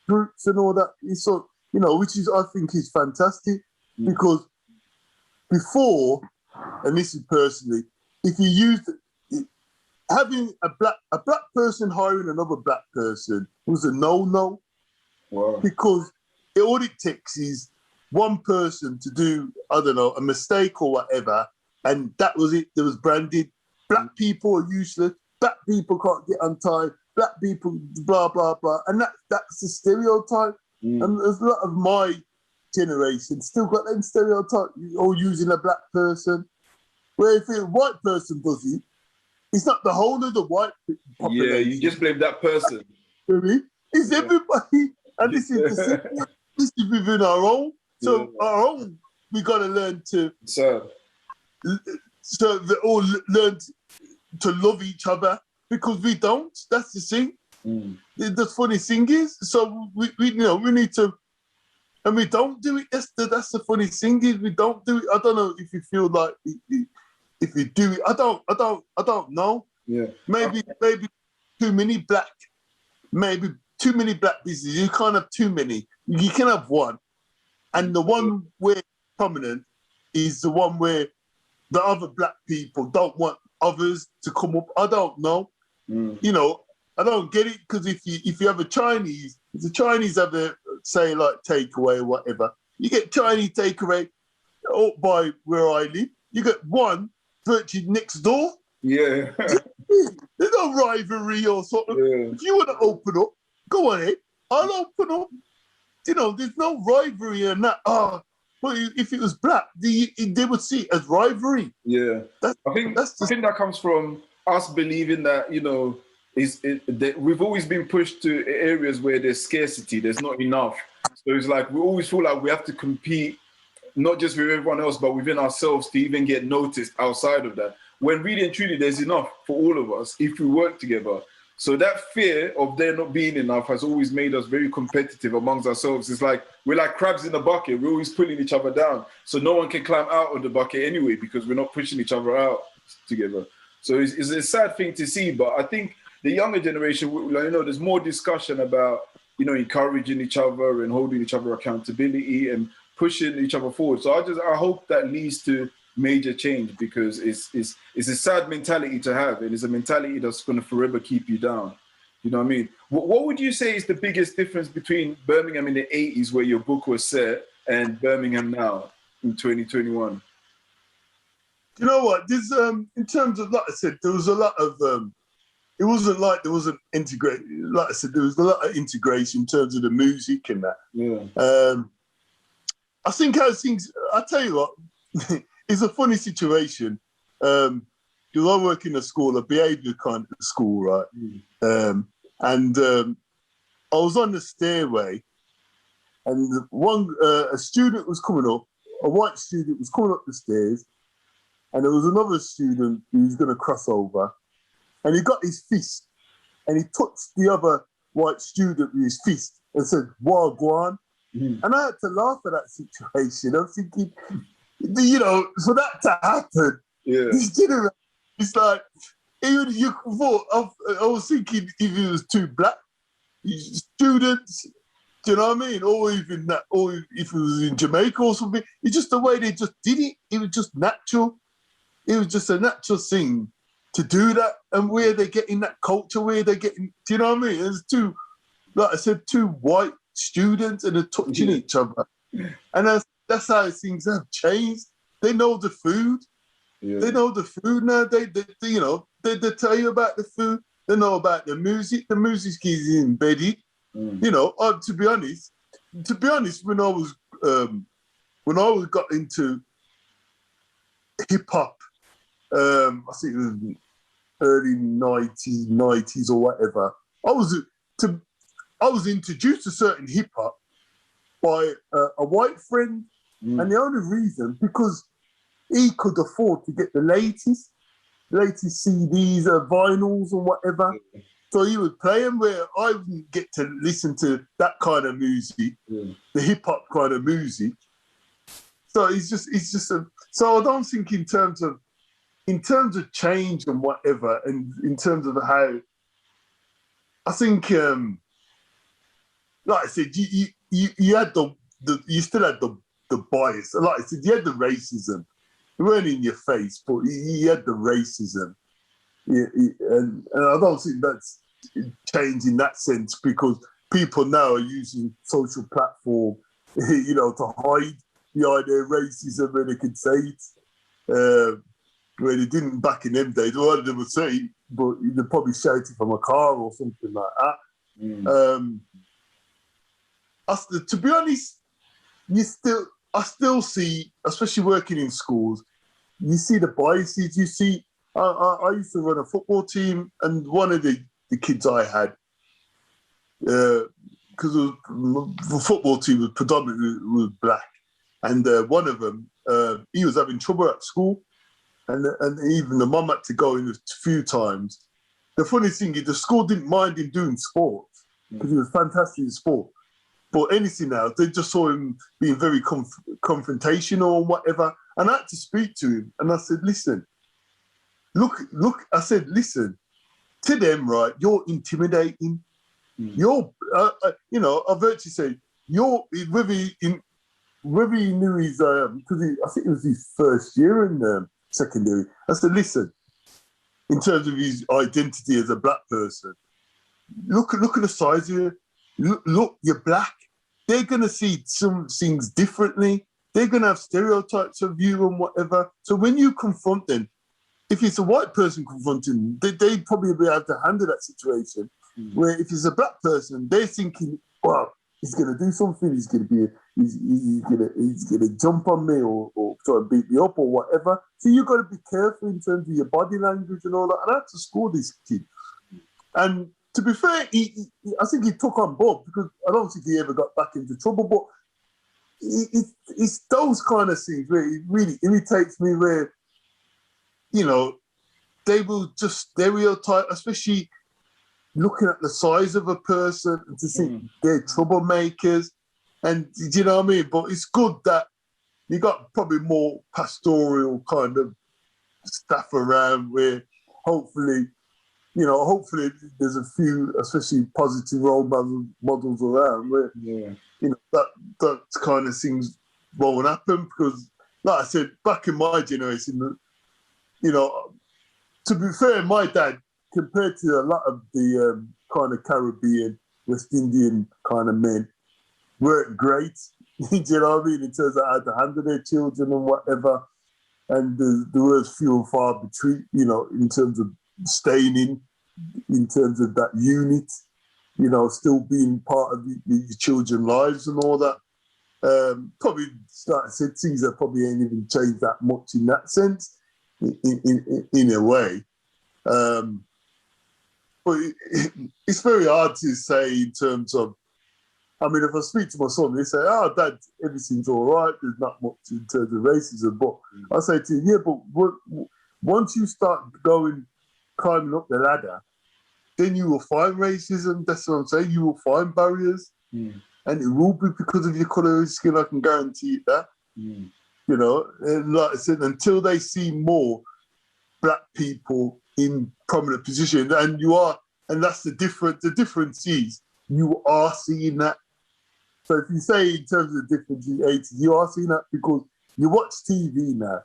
Groups and all that. So, which is, I think, is fantastic because before, and this is personally, if you use having a black person hiring another black person was a no-no. Wow. Because all it takes is one person to do, I don't know, a mistake or whatever, and that was it. There was branded. Black people are useless. Black people can't get on time. Black people, blah, blah, blah. And that's the stereotype. And there's a lot of my generation still got them stereotype, or using a black person. Where if a white person does it, it's not the whole of the white population. Yeah, you just blame that person. It's everybody. And this is this is within our own. So our own, we got to learn to. So they all learn to love each other because we don't. That's the thing. The funny thing is, so we need to, and we don't do it. That's the funny thing is we don't do it. I don't know if you feel like if you do it. I don't know. Yeah. Maybe too many black. Maybe too many black businesses. You can't have too many. You can have one. And the one where prominent is the one where the other black people don't want others to come up. I don't know. You know, I don't get it, because if you have a Chinese, if the Chinese have a, say, like, takeaway or whatever, you get Chinese takeaway up by where I live. You get one virtually next door. Yeah. There's no rivalry or something. Yeah. If you want to open up, go on ahead. I'll open up. You know, there's no rivalry in that. But if it was black, they would see it as rivalry. Yeah. I think that comes from us believing that, you know, that we've always been pushed to areas where there's scarcity, there's not enough. So it's like we always feel like we have to compete, not just with everyone else, but within ourselves to even get noticed outside of that. When really and truly there's enough for all of us if we work together. So that fear of there not being enough has always made us very competitive amongst ourselves. It's like we're like crabs in a bucket. We're always pulling each other down. So no one can climb out of the bucket anyway because we're not pushing each other out together. So it's a sad thing to see. But I think the younger generation, you know, there's more discussion about, you know, encouraging each other and holding each other accountability and pushing each other forward. So I hope that leads to major change, because it's a sad mentality to have, and it's a mentality that's going to forever keep you down. You know what I mean? What would you say is the biggest difference between Birmingham in the 80s, where your book was set, and Birmingham now in 2021? You know what? There's in terms of, like I said, there was a lot of it wasn't like there wasn't integrate. Like I said, there was a lot of integration in terms of the music and that. Yeah. I think how things. I tell you what. It's a funny situation, because I work in a school, a behaviour kind of school, right? And I was on the stairway, and a student was coming up, a white student was coming up the stairs, and there was another student who was going to cross over, and he got his fist, and he touched the other white student with his fist and said, "Wagwan." And I had to laugh at that situation. I'm thinking, you know, for that to happen, this generation, it's like, you thought, I was thinking if it was two black students, do you know what I mean? Or even that, or if it was in Jamaica or something, it's just the way they just did it. It was just natural. It was just a natural thing to do that. And where they're getting that culture, where they're getting, do you know what I mean? There's two, like I said, two white students and they're touching each other. And that's how things have changed. They know the food. Yeah. They know the food now. They you know, they tell you about the food. They know about the music. The music is embedded. You know, to be honest, when I was got into hip hop, I think it was early 90s or whatever. I was introduced to certain hip hop by a white friend, and the only reason, because he could afford to get the latest CDs, vinyls or whatever. So he would play them where I wouldn't get to listen to that kind of music, the hip hop kind of music. So it's just so I don't think in terms of change and whatever, and in terms of how, I think, like I said, you had you still had the bias. Like I said, you had the racism. It weren't in your face, but you had the racism. And I don't think that's changed in that sense, because people now are using social platform, you know, to hide behind their racism, and they can say it. Where they didn't back in them days. One of them would say it, but they'd probably shout it from a car or something like that. To be honest, I still see, especially working in schools, you see the biases. You see, I used to run a football team, and one of the kids I had, because the football team was predominantly black, and one of them, he was having trouble at school, and even the mum had to go in a few times. The funny thing is, the school didn't mind him doing sports, because he was fantastic in sport. But anything else, they just saw him being very confrontational and whatever. And I had to speak to him, and I said, listen, look, I said, listen, to them, right, you're intimidating. You're you know, I've virtually say, whether he knew his, because I think it was his first year in secondary. I said, listen, in terms of his identity as a black person, look at the size of you. Look, you're black. They're going to see some things differently. They're going to have stereotypes of you and whatever. So when you confront them, if it's a white person confronting them, they'd probably be able to handle that situation. Where if it's a black person, they're thinking, well, he's going to do something. He's going to jump on me or try and beat me up or whatever. So you've got to be careful in terms of your body language and all that. And I had to school this kid. And to be fair, I think he took on board because I don't think he ever got back into trouble. But it's those kind of things where it really irritates me where, you know, they will just stereotype, especially looking at the size of a person and to think they're troublemakers. And do you know what I mean? But it's good that you got probably more pastoral kind of staff around where hopefully there's a few, especially positive role models around where, you know, that kind of things won't happen because, like I said, back in my generation, you know, to be fair, my dad, compared to a lot of the kind of Caribbean, West Indian kind of men, weren't great. Do you know what I mean? In terms of how to handle their children and whatever. And there was few and far between, you know, in terms of staying in terms of that unit, you know, still being part of your children's lives and all that. Probably, like I said, things that probably ain't even changed that much in that sense, in a way. But it's very hard to say in terms of, I mean, if I speak to my son, they say, oh, Dad, everything's all right. There's not much in terms of racism. But I say to him, yeah, but once you start climbing up the ladder, then you will find racism. That's what I'm saying. You will find barriers. And it will be because of your colour of skin. I can guarantee that. You know, and like I said, until they see more black people in prominent positions, and that's the difference. The difference is you are seeing that. So if you say in terms of the difference in the 80s, you are seeing that because you watch TV now.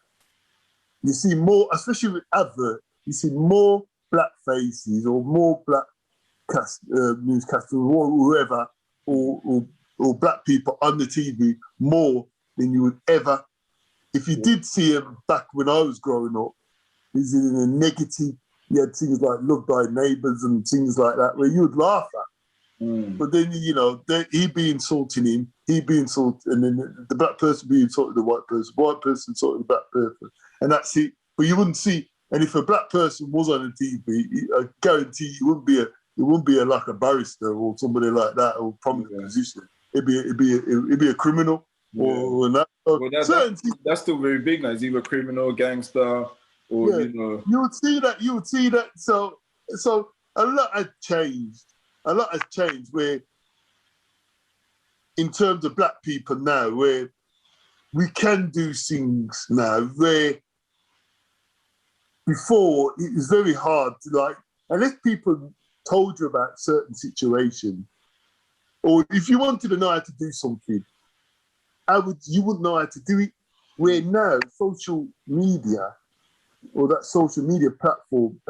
You see more, especially with advert, you see more black faces or more black newscasters or whoever or black people on the TV more than you would ever. If you did see them back when I was growing up, is in a negative. You had things like Love Thy Neighbours and things like that where you would laugh at. But then, you know, he'd be insulting him, and then the black person be insulting the white person insulting the black person, and that's it. But you wouldn't see, and if a black person was on the TV, I guarantee it wouldn't be like a barrister or somebody like that or prominent position. It'd be a criminal or that. Well, that's still very big now. It's either criminal, gangster, or you know. You would see that. So a lot has changed. A lot has changed where, in terms of black people now, where we can do things now where before it was very hard to, like, unless people told you about certain situations, or if you wanted to know how to do something, you wouldn't know how to do it. Where now social media or that social media platform,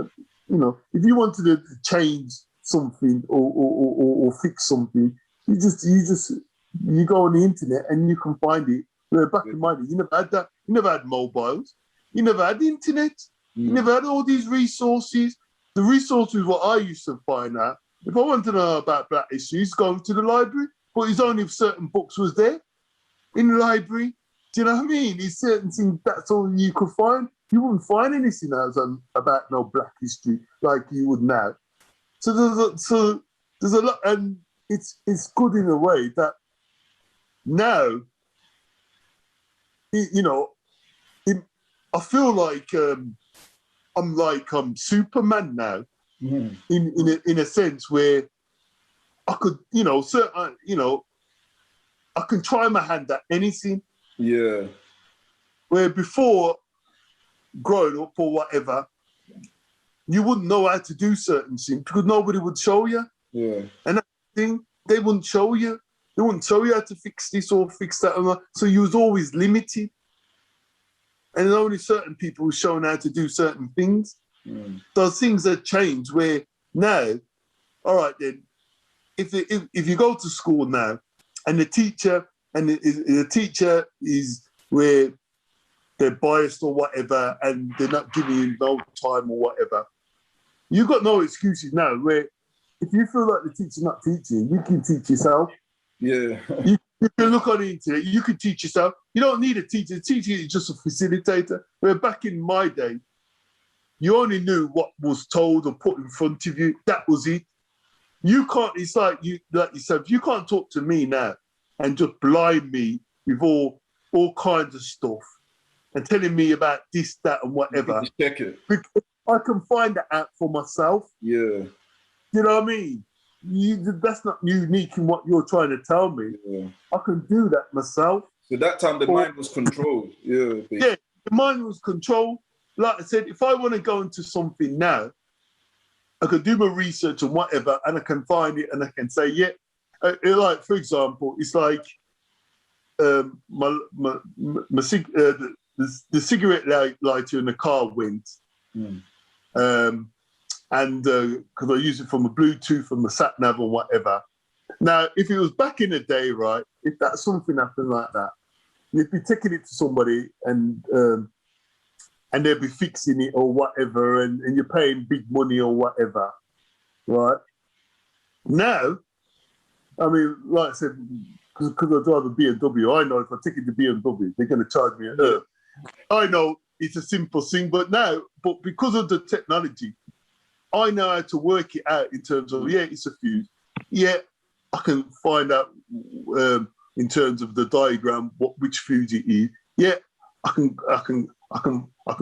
you know, if you wanted to change something or fix something, you go on the internet and you can find it. Where back in my day, you never had that. You never had mobiles. You never had the internet. You never had all these resources. The resources what I used to find out. If I wanted to know about black issues, go to the library. But it's only if certain books was there in the library. Do you know what I mean? It's certain things, that's all you could find. You wouldn't find anything else about no black history like you would now. So there's a lot, and it's good in a way that now, you know, I feel like I'm Superman now, in a sense where I could, you know, I can try my hand at anything. Yeah. Where before, growing up or whatever, you wouldn't know how to do certain things because nobody would show you. Yeah. And that thing, they wouldn't show you. They wouldn't show you how to fix this or fix that. So you was always limited. And only certain people were shown how to do certain things. Those things have changed where now, all right then, if you go to school now and the teacher is where they're biased or whatever and they're not giving you no time or whatever, you've got no excuses now where if you feel like the teacher's not teaching, you can teach yourself. Yeah. You can look on the internet, you can teach yourself. You don't need a teacher. The teacher is just a facilitator. Where back in my day, you only knew what was told or put in front of you. That was it. You can't, it's like you said, you can't talk to me now and just blind me with all kinds of stuff and telling me about this, that, and whatever. Just check it. Because I can find that out for myself. Yeah. You know what I mean? That's not unique in what you're trying to tell me. Yeah. I can do that myself. So that time the mind was controlled. Yeah. Yeah, the mind was controlled. Like I said, if I want to go into something now, I can do my research and whatever, and I can find it and I can say, yeah. Like, for example, it's like the cigarette lighter in the car went. And because I use it from a Bluetooth, from a sat nav or whatever. Now, if it was back in the day, right, if that something happened like that, you'd be taking it to somebody and they'd be fixing it or whatever, and you're paying big money or whatever, right? Now, I mean, like I said, because I drive a BMW, I know if I take it to BMW, they're going to charge me a I know it's a simple thing, but because of the technology, I know how to work it out in terms of, yeah, it's a fuse. Yeah, I can find out in terms of the diagram which fuse it is. Yeah, I can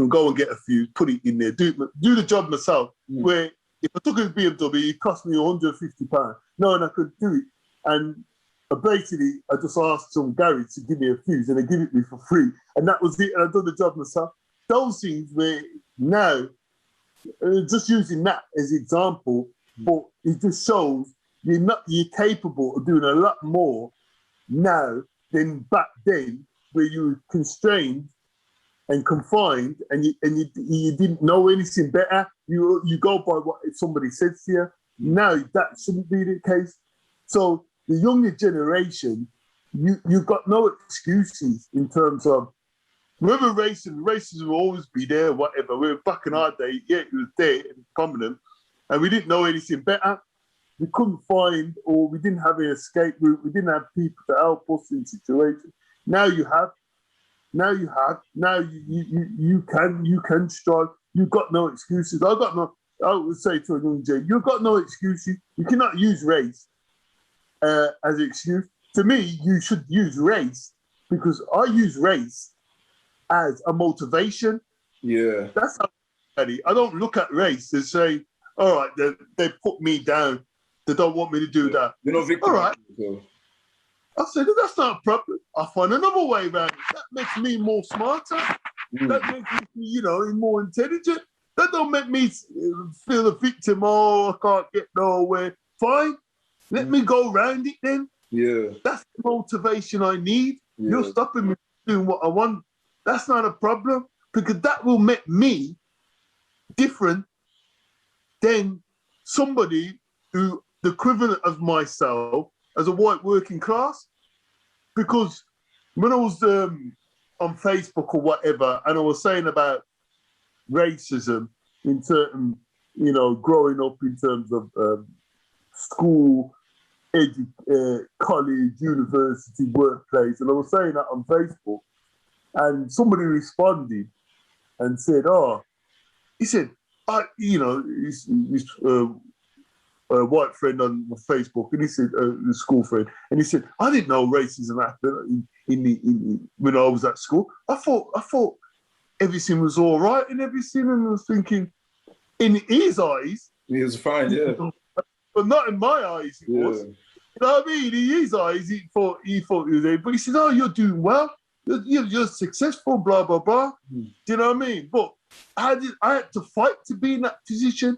go and get a fuse, put it in there, do the job myself. Where if I took a BMW, it cost me £150. No, and I could do it. And basically, I just asked some garage to give me a fuse, and they give it me for free, and that was it. And I done the job myself. Those things where now, just using that as example, but it just shows you're capable of doing a lot more now than back then, where you were constrained and confined, and you didn't know anything better. You go by what somebody says to you. Now that shouldn't be the case. So the younger generation, you've got no excuses in terms of whether racism will always be there, whatever. We were back in our day, yeah, it was there and prominent, and we didn't know anything better. We couldn't find, or we didn't have an escape route. We didn't have people to help us in situations. Now you have. Now you can strive. You've got no excuses. I would say to a young Jay, you've got no excuses. You cannot use race as an excuse. To me, you should use race, because I use race as a motivation. Yeah. That's how I don't look at race and say, all right, they put me down. They don't want me to do that. You're not victim. All right. I said, that's not a problem. I'll find another way around it. That makes me more smarter. That makes me, more intelligent. That don't make me feel a victim. Oh, I can't get nowhere. Fine. Let me go around it then. Yeah. That's the motivation I need. Yeah. You're stopping me from doing what I want. That's not a problem, because that will make me different than somebody who the equivalent of myself as a white working class. Because when I was on Facebook or whatever, and I was saying about racism in certain, growing up in terms of school, college, university, workplace, and I was saying that on Facebook, and somebody responded and said, he said, his white friend on Facebook, and he said, the school friend, and he said, I didn't know racism happened when I was at school. I thought everything was all right and everything, and I was thinking, in his eyes, he was fine, yeah, but not in my eyes. It was. You know what I mean? In his eyes, he thought he was there, but he said, "Oh, you're doing well. You're successful, blah blah blah." Do you know what I mean? But I had to fight to be in that position.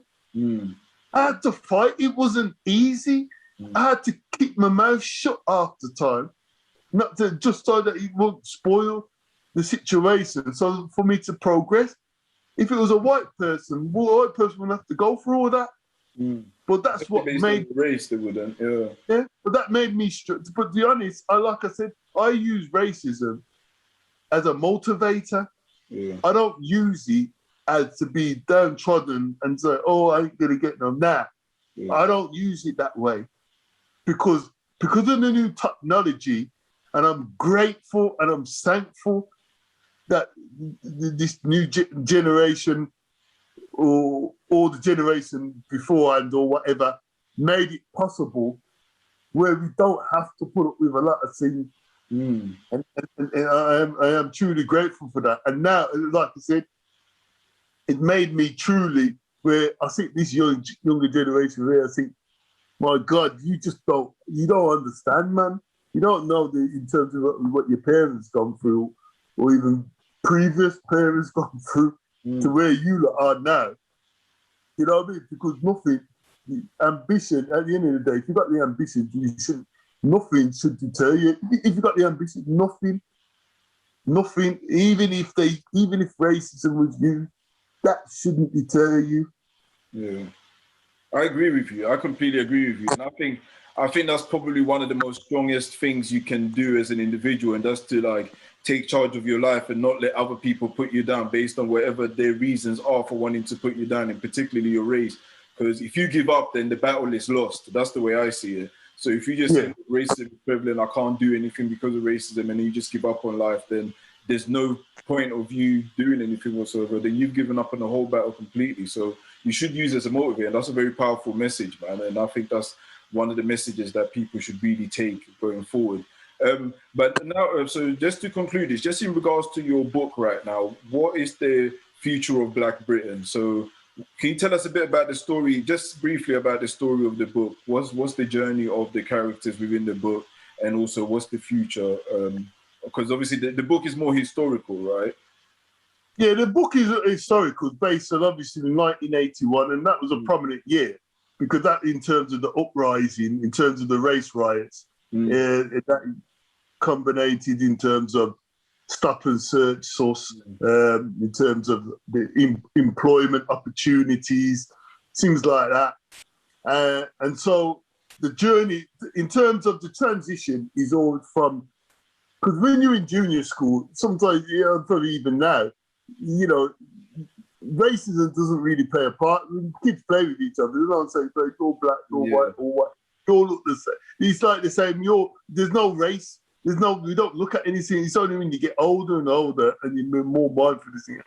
I had to fight. It wasn't easy. I had to keep my mouth shut half the time, not to, just so that it won't spoil the situation. So for me to progress, if it was a white person, well, a white person would have to go through all that. But that's what made race. They wouldn't, yeah. But that made me. But to be honest, like I said, I use racism as a motivator. Yeah. I don't use it as to be downtrodden and say, "Oh, I ain't gonna get no." Nah, I don't use it that way because of the new technology, and I'm grateful and I'm thankful that this new generation or the generation beforehand or whatever made it possible where we don't have to put up with a lot of things. And I am truly grateful for that. And now, like I said, it made me truly where I think this younger generation where I think, my God, you don't understand, man. You don't know in terms of what your parents gone through or even previous parents gone through to where you are now. You know what I mean? Because ambition, at the end of the day, if you've got the ambition, nothing should deter you. If you've got the ambition, nothing, even if racism was you, that shouldn't deter you. Yeah. I agree with you. I completely agree with you. And I think that's probably one of the most strongest things you can do as an individual, and that's to like take charge of your life and not let other people put you down based on whatever their reasons are for wanting to put you down, and particularly your race. Because if you give up, then the battle is lost. That's the way I see it. So if you just say racism is prevalent, I can't do anything because of racism, and then you just give up on life, then there's no point of you doing anything whatsoever. Then you've given up on the whole battle completely. So you should use it as a motivator. And that's a very powerful message, man. And I think that's one of the messages that people should really take going forward. But now, so just to conclude this, just in regards to your book right now, what is the future of Black Britain? So can you tell us a bit about the story, just briefly about the story of the book? What's the journey of the characters within the book? And also what's the future? Because obviously the book is more historical, right? Yeah, the book is historical, based on obviously 1981, and that was a prominent year because that, in terms of the uprising, in terms of the race riots, that combined in terms of stop and search source, in terms of the employment opportunities, things like that. And so the journey, in terms of the transition, is all from, because when you're in junior school, sometimes, probably even now, racism doesn't really play a part. Kids play with each other. They don't say, you're black, you're white, or what. You all look the same. It's like the same. There's no race. We don't look at anything. It's only when you get older and older and you're more mindful to think,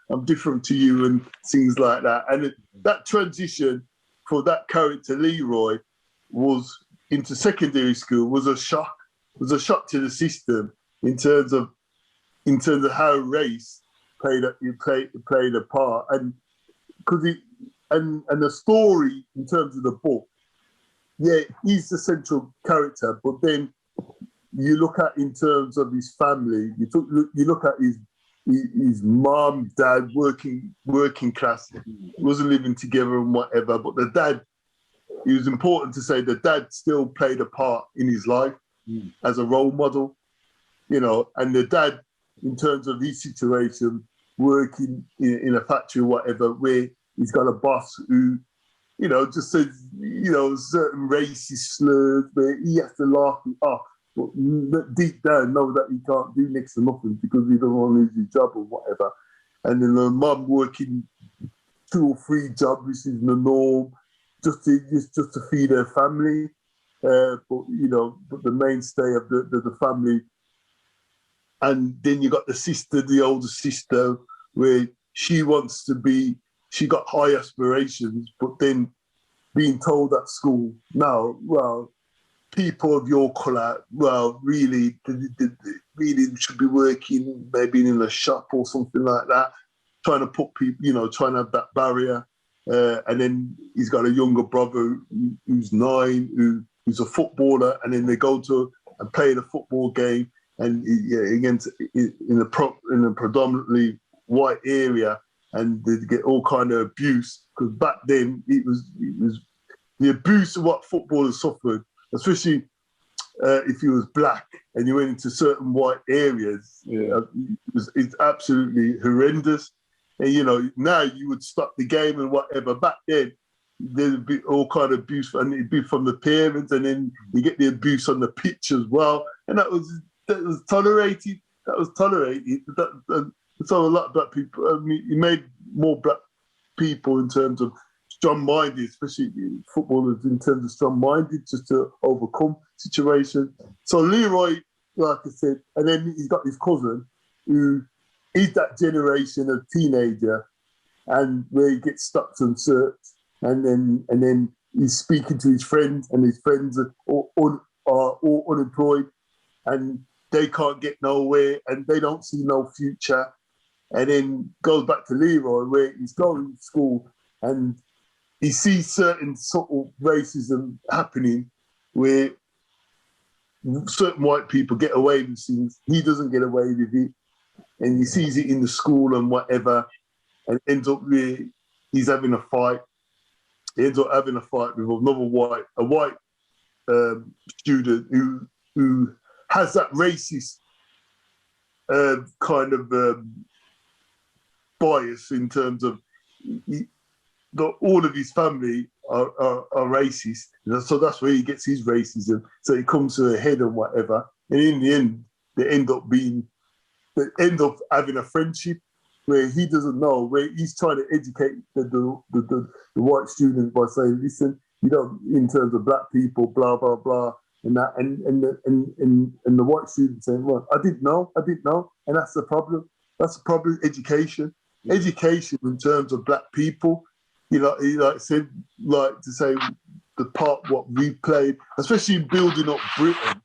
I'm different to you and things like that. And that transition for that character, Leroy, was into secondary school, was a shock. Was a shock to the system in terms of how race played a part, and because and the story in terms of the book, he's the central character, but then you look at in terms of his family, you look at his mom, dad, working class, wasn't living together and whatever, but the dad, it was important to say the dad still played a part in his life as a role model, and the dad, in terms of his situation, working in a factory or whatever, where he's got a boss who, just says, certain racist slurs where he has to laugh it off, but deep down know that he can't do next to nothing because he doesn't want to lose his job or whatever. And then the mum working 2 or 3 jobs, which is the norm, just to feed her family. But the mainstay of the family. And then you got the older sister, where she got high aspirations, but then being told at school, no, well, people of your colour, well, really should be working maybe in a shop or something like that, trying to put people, trying to have that barrier. And then he's got a younger brother who's 9, who's a footballer, and then they go to and play the football game, and against in a predominantly white area, and they get all kind of abuse, because back then it was the abuse of what footballers suffered, especially if he was black and you went into certain white areas, it's absolutely horrendous. And, you know, now you would stop the game and whatever. Back then, there'd be all kind of abuse, and it'd be from the parents, and then you get the abuse on the pitch as well. And that was tolerated. That was tolerated. So a lot of black people, I mean, you made more black people in terms of strong-minded, especially footballers in terms of strong-minded, just to overcome situations. So Leroy, like I said, and then he's got his cousin who is that generation of teenager, and where he gets stuck on search, and then he's speaking to his friends, and his friends are all unemployed, and they can't get nowhere, and they don't see no future. And then goes back to Leroy, where he's going to school, and he sees certain sort of racism happening, where certain white people get away with things. He doesn't get away with it. And he sees it in the school and whatever, and ends up with, he's having a fight. He ends up having a fight with another white student who has that racist kind of bias in terms of all of his family are racist. So that's where he gets his racism. So he comes to a head and whatever. And in the end, they end up having a friendship where he doesn't know, where he's trying to educate the white students by saying, listen, you don't, in terms of black people, blah, blah, blah, and that, and the white students saying, well, I didn't know, and that's the problem. That's the problem, education. Education in terms of black people, he said, like to say the part what we played, especially in building up Britain,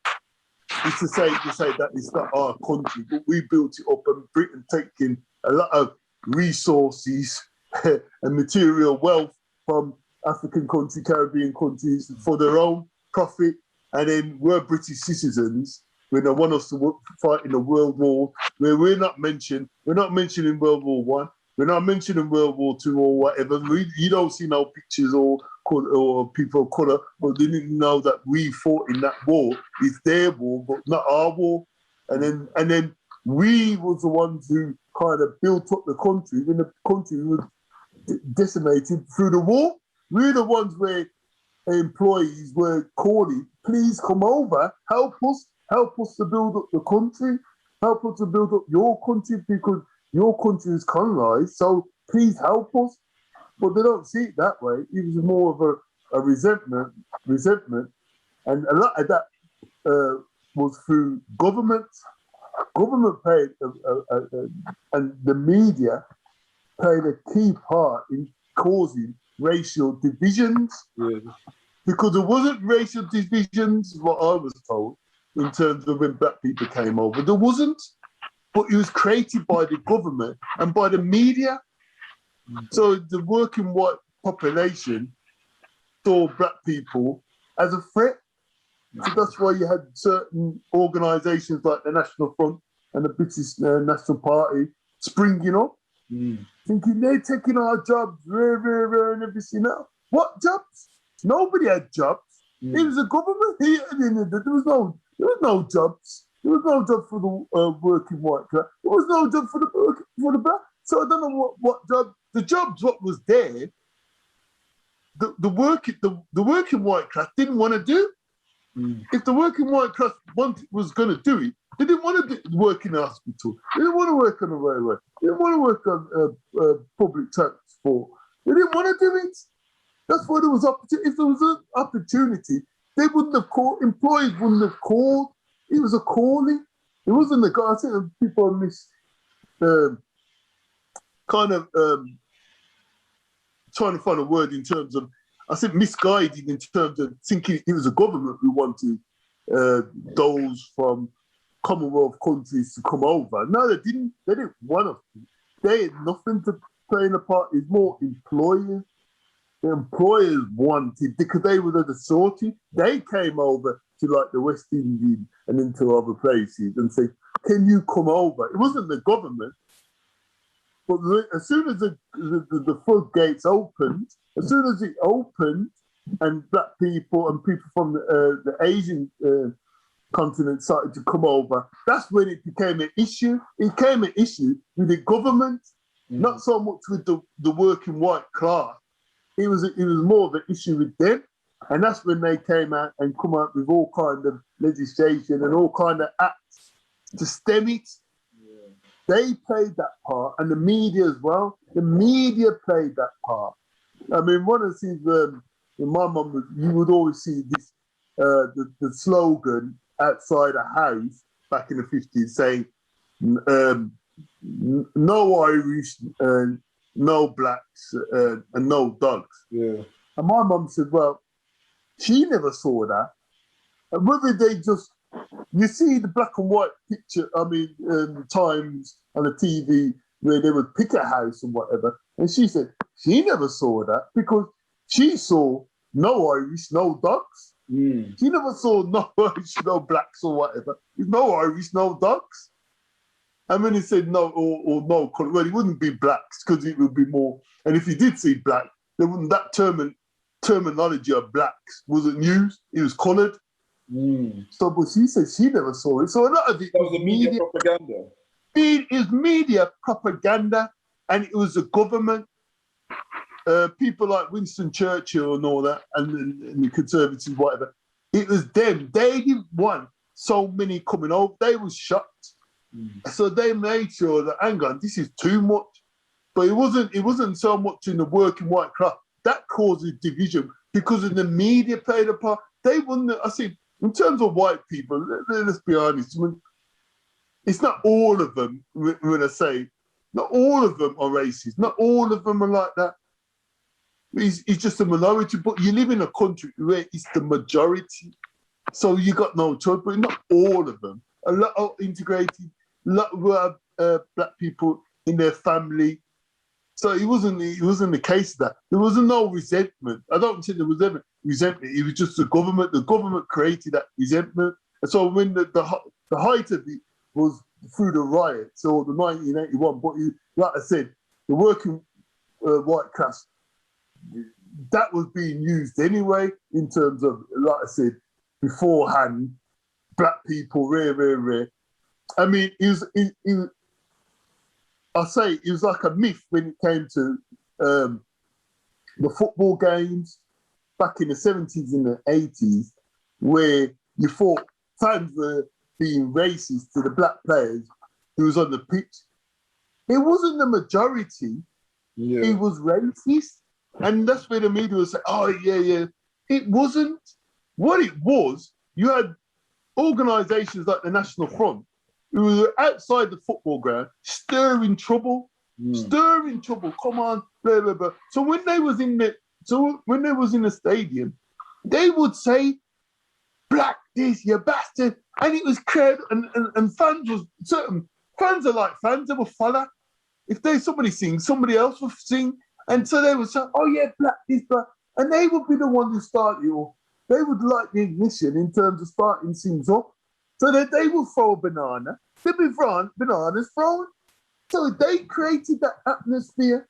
is to say that it's not our country, but we built it up, and Britain taking a lot of resources and material wealth from African countries, Caribbean countries for their own profit, and then we're British citizens when they want us to fight in the World War, where we're not mentioning World War One, we're not mentioning World War Two or whatever. You don't see no pictures or people of colour, but they didn't know that we fought in that war. It's their war, but not our war. And then we was the ones who kind of built up the country when the country was decimated through the war. We're the ones where employees were calling, please come over, help us to build up the country, help us to build up your country, because your country is colonized, so please help us. But they don't see it that way. It was more of a resentment, and a lot of that was through government. Government played, and the media played a key part in causing racial divisions. Yeah. Because there wasn't racial divisions, what I was told, in terms of when black people came over. There wasn't, but it was created by the government and by the media. So the working white population saw black people as a threat. So that's why you had certain organisations like the National Front and the British National Party springing up, thinking they're taking our jobs, and everything else. What jobs? Nobody had jobs. It was a government. There was no jobs. There was no job for the working white class. There was no job for the black. So I don't know what job. The jobs what was there. The working white class didn't want to do. If the working white class was going to do it, they didn't want to work in the hospital. They didn't want to work on the railway. They didn't want to work on public transport. They didn't want to do it. That's why there was opportunity. If there was an opportunity, they wouldn't have called. Employees wouldn't have called. It was a calling. It wasn't the guy. I think people miss trying to find a word in terms of. I think misguided in terms of thinking it was a government who wanted those from Commonwealth countries to come over. No, they didn't. They didn't want us to. They had nothing to play in the part. It's more employers. The employers wanted, because they were the sortie. They came over to like the West Indies and into other places and said, "Can you come over?" It wasn't the government. But as soon as the floodgates opened, as soon as it opened, and black people and people from the Asian continent started to come over, that's when it became an issue. It became an issue with the government, not so much with the working white class. It was more of an issue with them. And that's when they came out and come out with all kind of legislation and all kind of acts to stem it. Yeah. They played that part, and the media as well. The media played that part. I mean, one of the things in my mum, you would always see this, the slogan outside a house back in the 50s saying, no Irish, no blacks, and no dogs. Yeah. And my mum said, well, she never saw that. And whether they just, you see the black and white picture, times on the TV where they would pick a house and whatever. And she said, she never saw that because she saw no Irish, no dogs. She never saw no Irish, no blacks or whatever. No Irish, no dogs. And when he said no or no, well, it wouldn't be blacks because it would be more. And if he did see black, there wouldn't that terminology of blacks wasn't used. It was coloured. So, but she said she never saw it. So a lot of it was media propaganda. It was media propaganda, and it was the government. People like Winston Churchill and all that, and the Conservatives, whatever. It was them. They didn't want so many coming over. They were shocked. So they made sure that, hang on, this is too much. But it wasn't so much in the working white class. That causes division because of the media played a part. They wouldn't, I see, in terms of white people, let's be honest, it's not all of them, when I say, not all of them are racist. Not all of them are like that. It's just a minority, but you live in a country where it's the majority. So you got no choice, but not all of them. A lot are integrated, a lot were black people in their family. So it wasn't the case that there was no resentment. I don't think there was ever resentment. It was just the government. The government created that resentment. And so when the height of it was through the riots or the 1981, but like I said, the working white class, that was being used anyway in terms of, like I said, beforehand, black people, rare. I mean, I say it was like a myth when it came to the football games back in the 70s and the 80s, where you thought fans were being racist to the black players who was on the pitch. It wasn't the majority. Yeah. It was racist. And that's where the media was saying, oh, yeah. It wasn't. What it was, you had organisations like the National Front who were outside the football ground stirring trouble. Come on, blah, blah, blah. So when they was in the stadium, they would say, black this, you bastard. And it was crowd and fans was certain fans are like fans, they will follow. If there's somebody sing, somebody else will sing. And so they would say, oh yeah, black this, black. And they would be the one who started, or they would like the ignition in terms of starting things up. So that they will throw a banana. There'd be bananas thrown. So they created that atmosphere.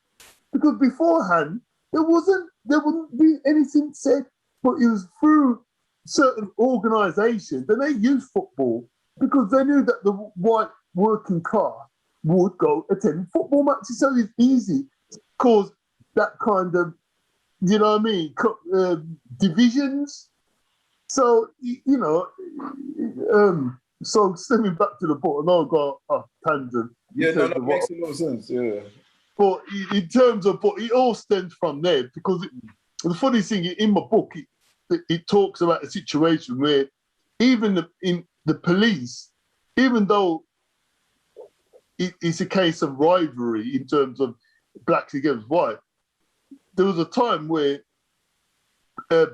Because beforehand, there wouldn't be anything said, but it was through certain organisations, and they used football because they knew that the white working class would go attend football matches. So it's easy to cause that kind of, you know what I mean, divisions. So, so stepping back to the book, I know I got a tangent. Yeah, no, that makes a lot of sense, yeah. But in terms of, but it all stems from there because the funny thing, in my book, it talks about a situation where even in the police, even though it's a case of rivalry in terms of blacks against white, there was a time where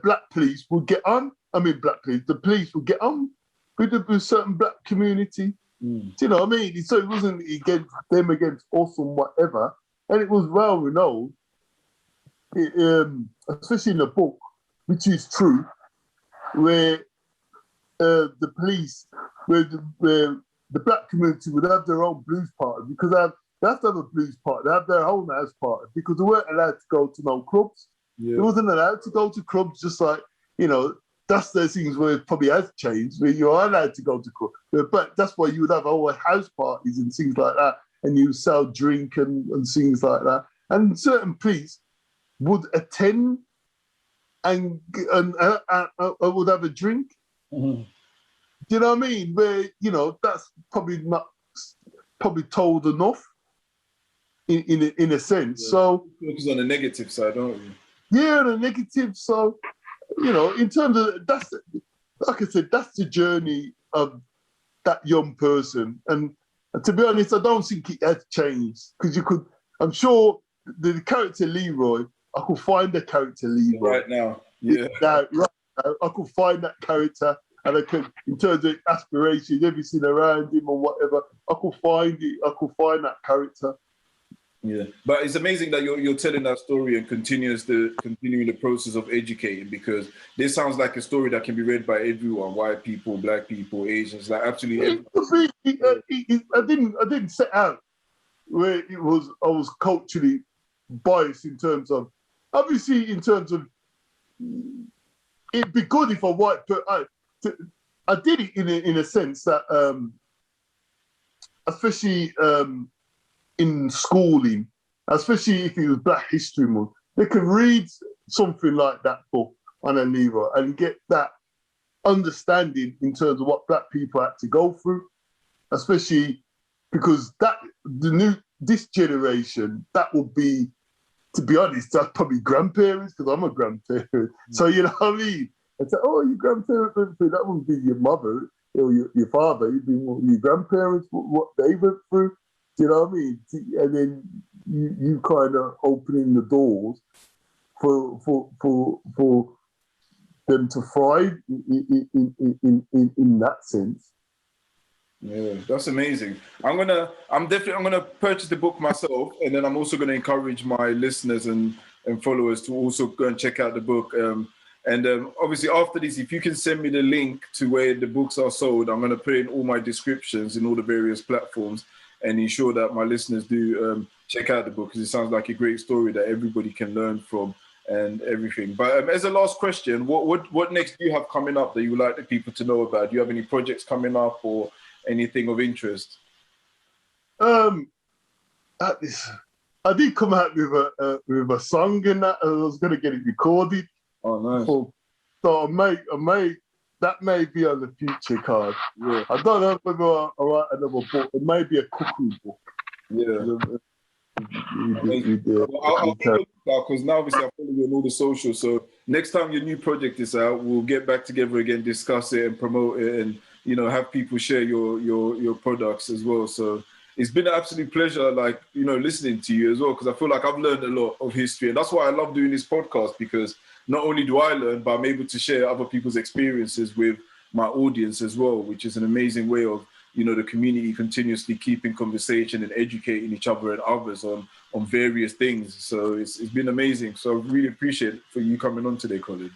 black police would get on. The police would get on with a certain black community. Do you know what I mean? So it wasn't against them against us and whatever. And it was well renowned, especially in the book, which is true, where the police, where the black community would have their own blues party because they have to have a blues party. They have their own house party because they weren't allowed to go to no clubs. Yeah. He wasn't allowed to go to clubs, just like, you know, that's the things where it probably has changed, where you are allowed to go to clubs. But that's why you would have all house parties and things like that, and you sell drink and things like that. And certain priests would attend and would have a drink. Mm-hmm. Do you know what I mean? Where, you know, that's probably not told enough in a sense. Yeah. So focus on the negative side, don't we? Yeah, the negative. So, you know, in terms of that's, like I said, that's the journey of that young person. And to be honest, I don't think it has changed, because you could, I'm sure the character Leroy, I could find the character Leroy Right now. Yeah. right now, I could find that character, and I could, in terms of aspirations, everything around him or whatever, I could find it. I could find that character. Yeah, but it's amazing that you're telling that story and continuing the process of educating, because this sounds like a story that can be read by everyone: white people, black people, Asians, like absolutely everyone. I didn't set out where it was. I was culturally biased in terms of, obviously, in terms of, it'd be good if a white person. I did it in a sense that, especially in schooling, especially if it was Black History Month, they could read something like that book on a Leroy and get that understanding in terms of what Black people had to go through, especially because this generation, that would be, to be honest, that's probably grandparents, because I'm a grandparent. So, you know what I mean? And say, oh, your grandparents went through, that wouldn't be your mother or your father, it'd be your grandparents, what they went through. Do you know what I mean? And then you kind of opening the doors for them to thrive in that sense. Yeah, that's amazing. I'm gonna purchase the book myself, and then I'm also gonna encourage my listeners and followers to also go and check out the book. Obviously after this, if you can send me the link to where the books are sold, I'm gonna put in all my descriptions in all the various platforms, and ensure that my listeners do check out the book, because it sounds like a great story that everybody can learn from and everything. But as a last question, what next do you have coming up that you would like the people to know about? Do you have any projects coming up or anything of interest? I did come out with a song in that. I was going to get it recorded. Oh, nice. So I may that may be on the future card. Yeah. I don't know whether I'll write another book. It may be a cooking book. Yeah. I'll because now obviously I follow you on all the socials. So next time your new project is out, we'll get back together again, discuss it and promote it, and have people share your products as well. So it's been an absolute pleasure, listening to you as well, because I feel like I've learned a lot of history, and that's why I love doing this podcast, because not only do I learn, but I'm able to share other people's experiences with my audience as well, which is an amazing way of, the community continuously keeping conversation and educating each other and others on various things. So it's been amazing. So I really appreciate it for you coming on today, Colin.